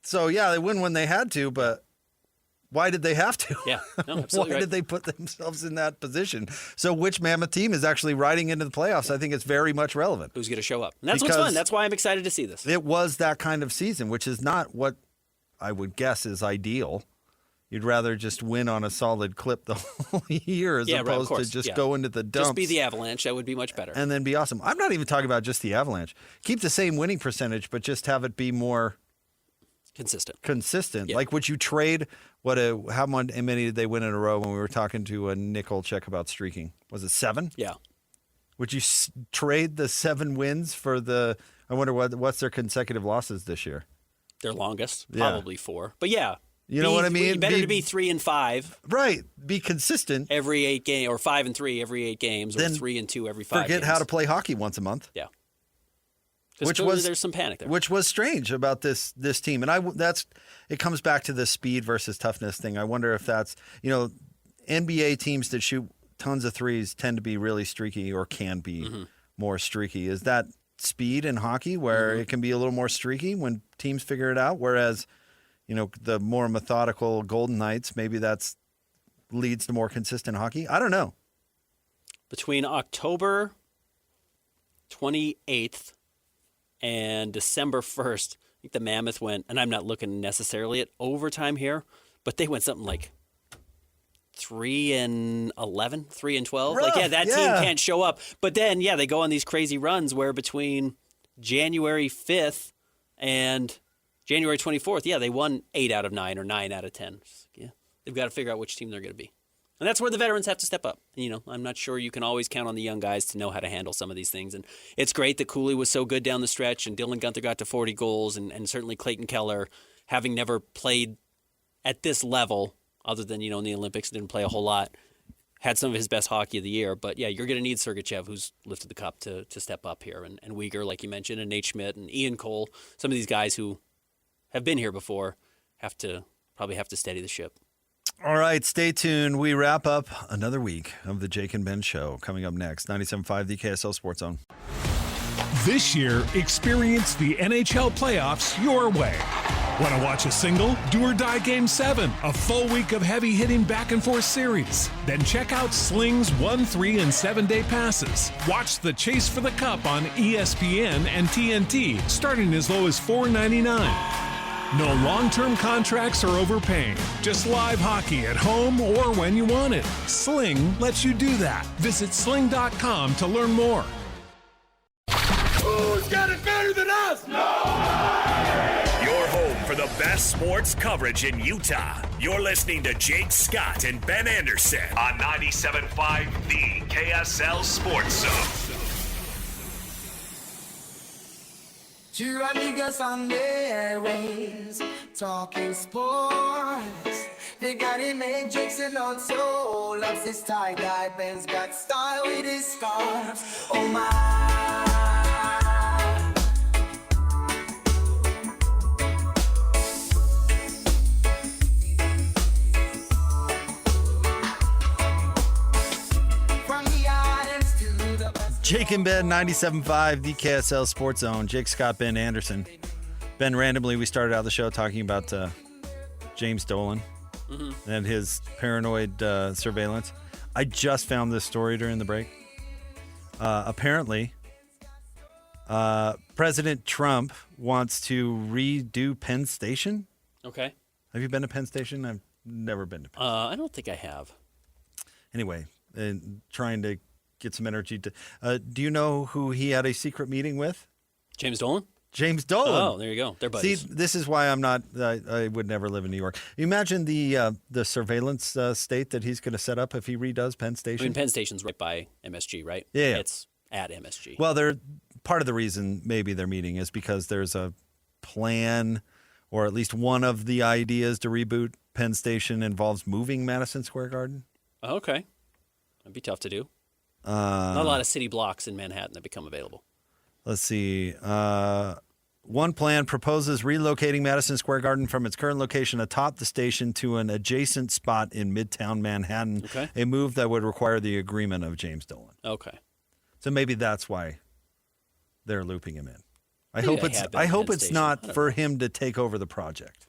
So, yeah, they win when they had to, but why did they have to? Yeah, no, absolutely Why did they put themselves in that position? So which Mammoth team is actually riding into the playoffs? I think it's very much relevant. Who's going to show up? And that's what's fun. That's why I'm excited to see this. It was that kind of season, which is not what I would guess is ideal. You'd rather just win on a solid clip the whole year as opposed to just go into the dumps. Just be the Avalanche. That would be much better. And then be awesome. I'm not even talking about just the Avalanche. Keep the same winning percentage, but just have it be more consistent. Yeah. Like, would you trade how many did they win in a row when we were talking to a Nickel Check about streaking? Was it 7? Yeah. Would you trade the 7 wins for I wonder what's their consecutive losses this year? Their longest, probably 4. But yeah. You know what I mean? Better to be 3-5. Right. Be consistent. Every 8 games, or 5-3 every 8 games, or 3-2 every 5 games. Forget how to play hockey once a month. Yeah. There's some panic there. Which was strange about this team. And it comes back to the speed versus toughness thing. I wonder if that's, NBA teams that shoot tons of threes tend to be really streaky, or can be more streaky. Is that speed in hockey where it can be a little more streaky when teams figure it out? Whereas, the more methodical Golden Knights, maybe that's leads to more consistent hockey. I don't know. Between October 28th and December 1st, I think the Mammoth went, and I'm not looking necessarily at overtime here, but they went something like 3-11, 3-12. Rough, that team can't show up. But then, they go on these crazy runs where between January 5th and January 24th, they won 8 out of 9 or 9 out of 10. Yeah, they've got to figure out which team they're going to be. And that's where the veterans have to step up. I'm not sure you can always count on the young guys to know how to handle some of these things. And it's great that Cooley was so good down the stretch, and Dylan Gunther got to 40 goals, and certainly Clayton Keller, having never played at this level, other than, in the Olympics, didn't play a whole lot, had some of his best hockey of the year. But, yeah, you're going to need Sergachev, who's lifted the cup, to step up here. And Uyghur, like you mentioned, and Nate Schmidt and Ian Cole, some of these guys who have been here before probably have to steady the ship. All right, stay tuned. We wrap up another week of the Jake and Ben Show. Coming up next, 97.5, the KSL Sports Zone. This year, experience the NHL playoffs your way. Want to watch a single, do or die Game 7, a full week of heavy-hitting back-and-forth series? Then check out Sling's 1, 3, and 7-day passes. Watch the chase for the cup on ESPN and TNT, starting as low as $4.99. No long-term contracts or overpaying. Just live hockey at home or when you want it. Sling lets you do that. Visit sling.com to learn more. Who's got it better than us? Your home for the best sports coverage in Utah. You're listening to Jake Scott and Ben Anderson on 97.5 The KSL Sports Zone. Two niggas on the airways, talking sports. They got him Matrix and also loves his tie-dye. Ben's got style with his scarf. Oh my. Jake and Ben, 97.5, the KSL Sports Zone. Jake, Scott, Ben Anderson. Ben, randomly, we started out the show talking about James Dolan and his paranoid surveillance. I just found this story during the break. Apparently, President Trump wants to redo Penn Station. Okay. Have you been to Penn Station? I've never been to Penn Station. I don't think I have. Anyway, trying to get some energy to. Do you know who he had a secret meeting with? James Dolan? James Dolan. Oh, there you go. They're buddies. See, this is why I'm not. I would never live in New York. Imagine the surveillance state that he's going to set up if he redoes Penn Station. I mean, Penn Station's right by MSG, right? Yeah. It's at MSG. Well, part of the reason maybe they're meeting is because there's a plan, or at least one of the ideas to reboot Penn Station involves moving Madison Square Garden. Oh, okay. That'd be tough to do. Not a lot of city blocks in Manhattan that become available. Let's see. One plan proposes relocating Madison Square Garden from its current location atop the station to an adjacent spot in Midtown Manhattan, Okay. a move that would require the agreement of James Dolan. Okay. So maybe that's why they're looping him in. I Maybe hope they it's have been I at hope Penn it's Station. not I don't for know. him to take over the project.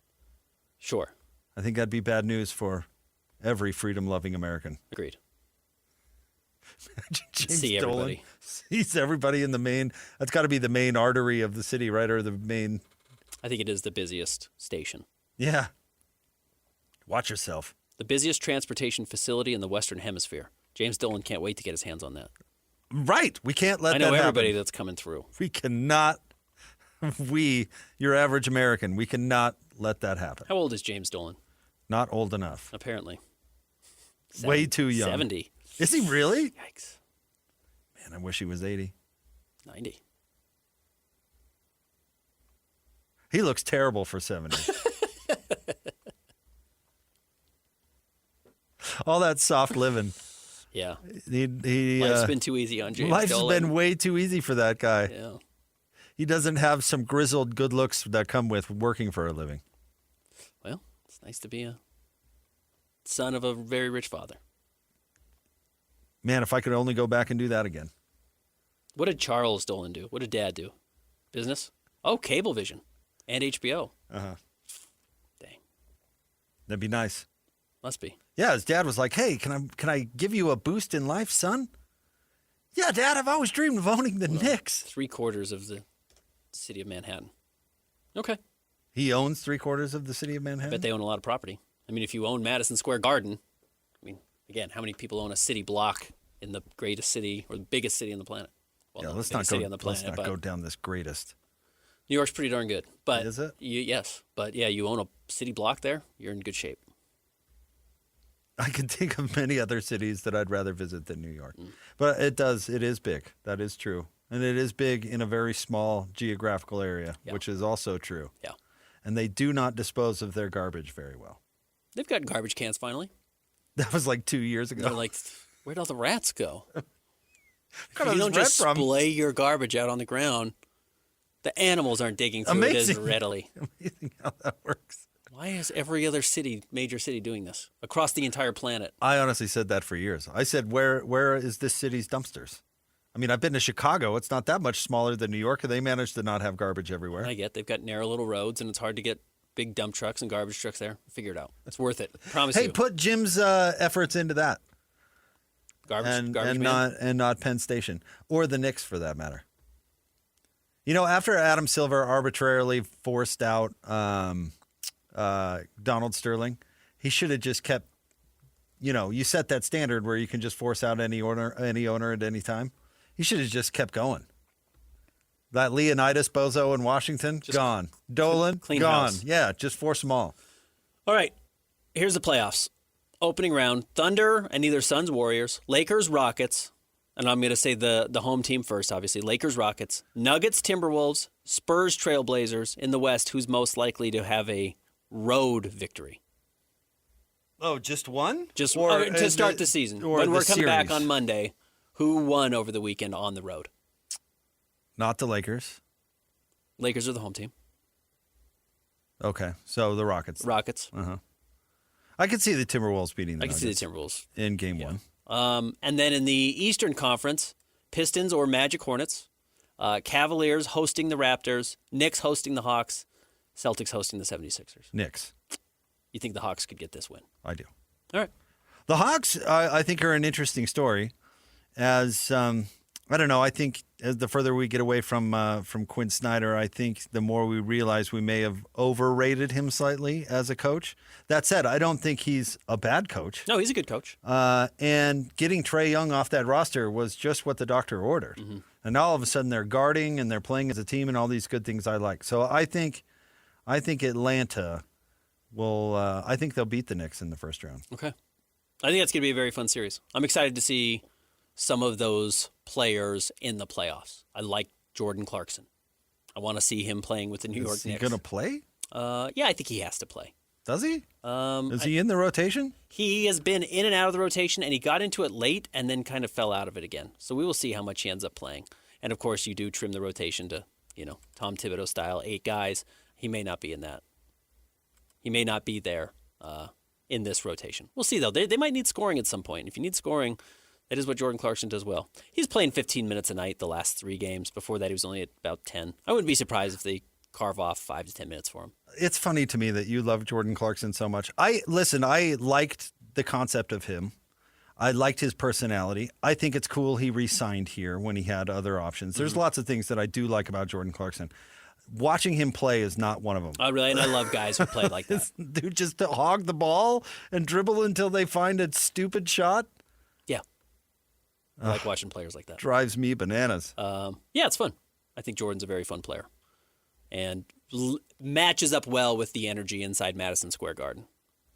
Sure. I think that'd be bad news for every freedom-loving American. Agreed. James See Dolan everybody. sees everybody in the main. That's got to be the main artery of the city, right? Or the main. I think it is the busiest station. Yeah. Watch yourself. The busiest transportation facility in the Western Hemisphere. James Dolan can't wait to get his hands on that. Right. We can't let I that know everybody happen. that's coming through. We cannot. Your average American, we cannot let that happen. How old is James Dolan? Not old enough. Apparently. Way too young. 70. Is he really? Yikes. Man, I wish he was 80. 90. He looks terrible for 70. All that soft living. Yeah. Life's been too easy on James Life's Dolan. been way too easy for that guy. Yeah. He doesn't have some grizzled good looks that come with working for a living. Well, it's nice to be a son of a very rich father. Man, if I could only go back and do that again. What did Charles Dolan do? What did Dad do? Business? Oh, Cablevision and HBO. Uh-huh. Dang. That'd be nice. Must be. Yeah, his dad was like, "Hey, can I give you a boost in life, son?" Yeah, Dad, I've always dreamed of owning the Knicks. 3/4 of the city of Manhattan. Okay. He owns 3/4 of the city of I Manhattan? bet they own a lot of property. I mean, if you own Madison Square Garden, I mean, again, how many people own a city block in the greatest city or the biggest city on the planet? Well, Yeah, not let's the not biggest go. city on the planet, Let's not but go down this greatest. New York's pretty darn good. But Is it? Yes, but yeah, you own a city block there, you're in good shape. I can think of many other cities that I'd rather visit than New York. But it is big. That is true. And it is big in a very small geographical area, Yeah. which is also true. Yeah. And they do not dispose of their garbage very well. They've got garbage cans finally. That was like 2 years ago. They're like, where'd all the rats go? Where You don't just rat from? splay your garbage out on the ground. The animals aren't digging through it as readily. Amazing how that works. Why is every other major city doing this across the entire planet? I honestly said that for years. I said, where is this city's dumpsters? I mean, I've been to Chicago. It's not that much smaller than New York, and they managed to not have garbage everywhere. I get they've got narrow little roads, and it's hard to get big dump trucks and garbage trucks there. Figure it out. It's worth it. I promise you. Hey, put Jim's efforts into that. Garbage man. Not Penn Station or the Knicks for that matter. You know, after Adam Silver arbitrarily forced out Donald Sterling, he should have just kept. You know, you set that standard where you can just force out any owner at any time. He should have just kept going. That Leonidas bozo in Washington, just gone. Dolan, clean gone. house. Yeah, just force them all. All right, here's the playoffs. Opening round, Thunder and either Suns, Warriors, Lakers, Rockets, and I'm going to say the home team first, obviously. Lakers, Rockets, Nuggets, Timberwolves, Spurs, Trailblazers. In the West, who's most likely to have a road victory? Oh, just one? Just to start the season. When we're coming back on Monday, who won over the weekend on the road? Not the Lakers. Lakers are the home team. Okay, so the Rockets. Rockets. Uh-huh. I could see the Timberwolves beating the Nuggets. I could see the Timberwolves. In game one. And then in the Eastern Conference, Pistons or Magic Hornets, Cavaliers hosting the Raptors, Knicks hosting the Hawks, Celtics hosting the 76ers. Knicks. You think the Hawks could get this win? I do. All right. The Hawks, I think, are an interesting story. As I don't know, I think as the further we get away from Quinn Snyder, I think the more we realize we may have overrated him slightly as a coach. That said, I don't think he's a bad coach. No, he's a good coach. And getting Trae Young off that roster was just what the doctor ordered. Mm-hmm. And all of a sudden they're guarding and they're playing as a team and all these good things I like. So I think Atlanta will. I think they'll beat the Knicks in the first round. Okay. I think that's going to be a very fun series. I'm excited to see some of those players in the playoffs. I like Jordan Clarkson. I want to see him playing with the New York Knicks. Is he going to play? Yeah, I think he has to play. Does he? Is he in the rotation? He has been in and out of the rotation, and he got into it late and then kind of fell out of it again. So we will see how much he ends up playing. And, of course, you do trim the rotation to, Tom Thibodeau style, 8 guys. He may not be in that. He may not be there in this rotation. We'll see, though. They might need scoring at some point. If you need scoring, that is what Jordan Clarkson does well. He's playing 15 minutes a night the last 3 games. Before that, he was only at about 10. I wouldn't be surprised if they carve off 5 to 10 minutes for him. It's funny to me that you love Jordan Clarkson so much. I liked the concept of him. I liked his personality. I think it's cool he re-signed here when he had other options. There's lots of things that I do like about Jordan Clarkson. Watching him play is not one of them. Oh, really? And I love guys who play like that. Dude, just to hog the ball and dribble until they find a stupid shot? Yeah. I like watching players like that. Drives me bananas. Yeah, it's fun. I think Jordan's a very fun player. And matches up well with the energy inside Madison Square Garden.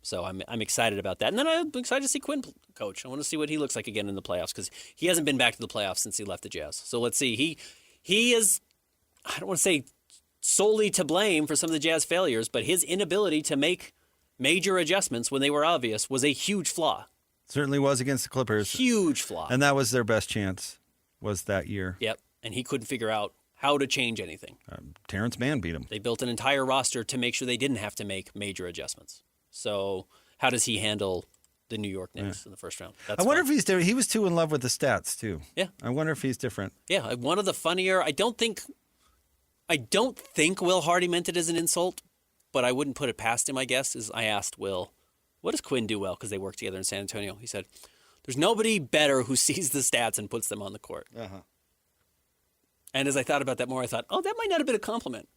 So I'm excited about that. And then I'm excited to see Quinn coach. I want to see what he looks like again in the playoffs because he hasn't been back to the playoffs since he left the Jazz. So let's see. He is, I don't want to say solely to blame for some of the Jazz failures, but his inability to make major adjustments when they were obvious was a huge flaw. Certainly was against the Clippers. Huge flaw. And that was their best chance, was that year. Yep. And he couldn't figure out how to change anything. Terrence Mann beat him. They built an entire roster to make sure they didn't have to make major adjustments. So how does he handle the New York Knicks in the first round? I wonder if he's different. He was too in love with the stats, too. Yeah. I wonder if he's different. Yeah. One of the funnier, I don't think Will Hardy meant it as an insult, but I wouldn't put it past him, I guess, is I asked Will, what does Quinn do well? Because they work together in San Antonio. He said, there's nobody better who sees the stats and puts them on the court. Uh-huh. And as I thought about that more, I thought, that might not have been a compliment.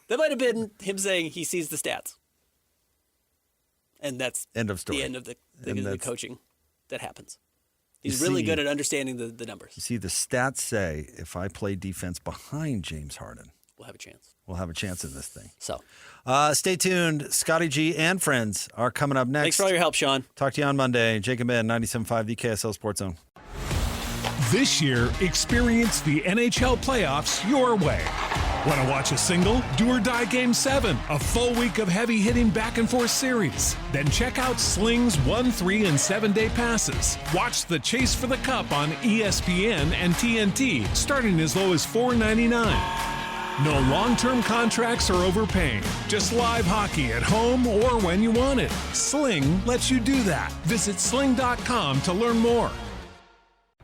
That might have been him saying he sees the stats. And that's end of story. The end of the coaching that happens. He's really good at understanding the numbers. You see, the stats say if I play defense behind James Harden, we'll have a chance. We'll have a chance in this thing. So, stay tuned. Scotty G and friends are coming up next. Thanks for all your help, Sean. Talk to you on Monday. Jake and Ben, 97.5, the KSL Sports Zone. This year, experience the NHL playoffs your way. Want to watch a single, do or die Game 7, a full week of heavy-hitting back-and-forth series? Then check out Sling's 1, 3, and 7-day passes. Watch the Chase for the Cup on ESPN and TNT, starting as low as $4.99. No long-term contracts or overpaying. Just live hockey at home or when you want it. Sling lets you do that. Visit sling.com to learn more.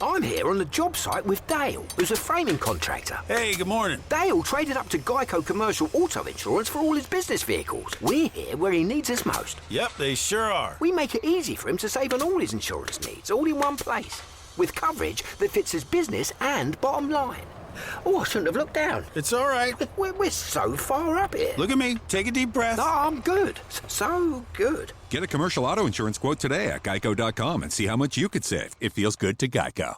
I'm here on the job site with Dale, who's a framing contractor. Hey, good morning. Dale traded up to Geico Commercial Auto Insurance for all his business vehicles. We're here where he needs us most. Yep, they sure are. We make it easy for him to save on all his insurance needs, all in one place, with coverage that fits his business and bottom line. Oh, I shouldn't have looked down. It's all right. We're so far up here. Look at me. Take a deep breath. No, I'm good. So good. Get a commercial auto insurance quote today at geico.com and see how much you could save. It feels good to Geico.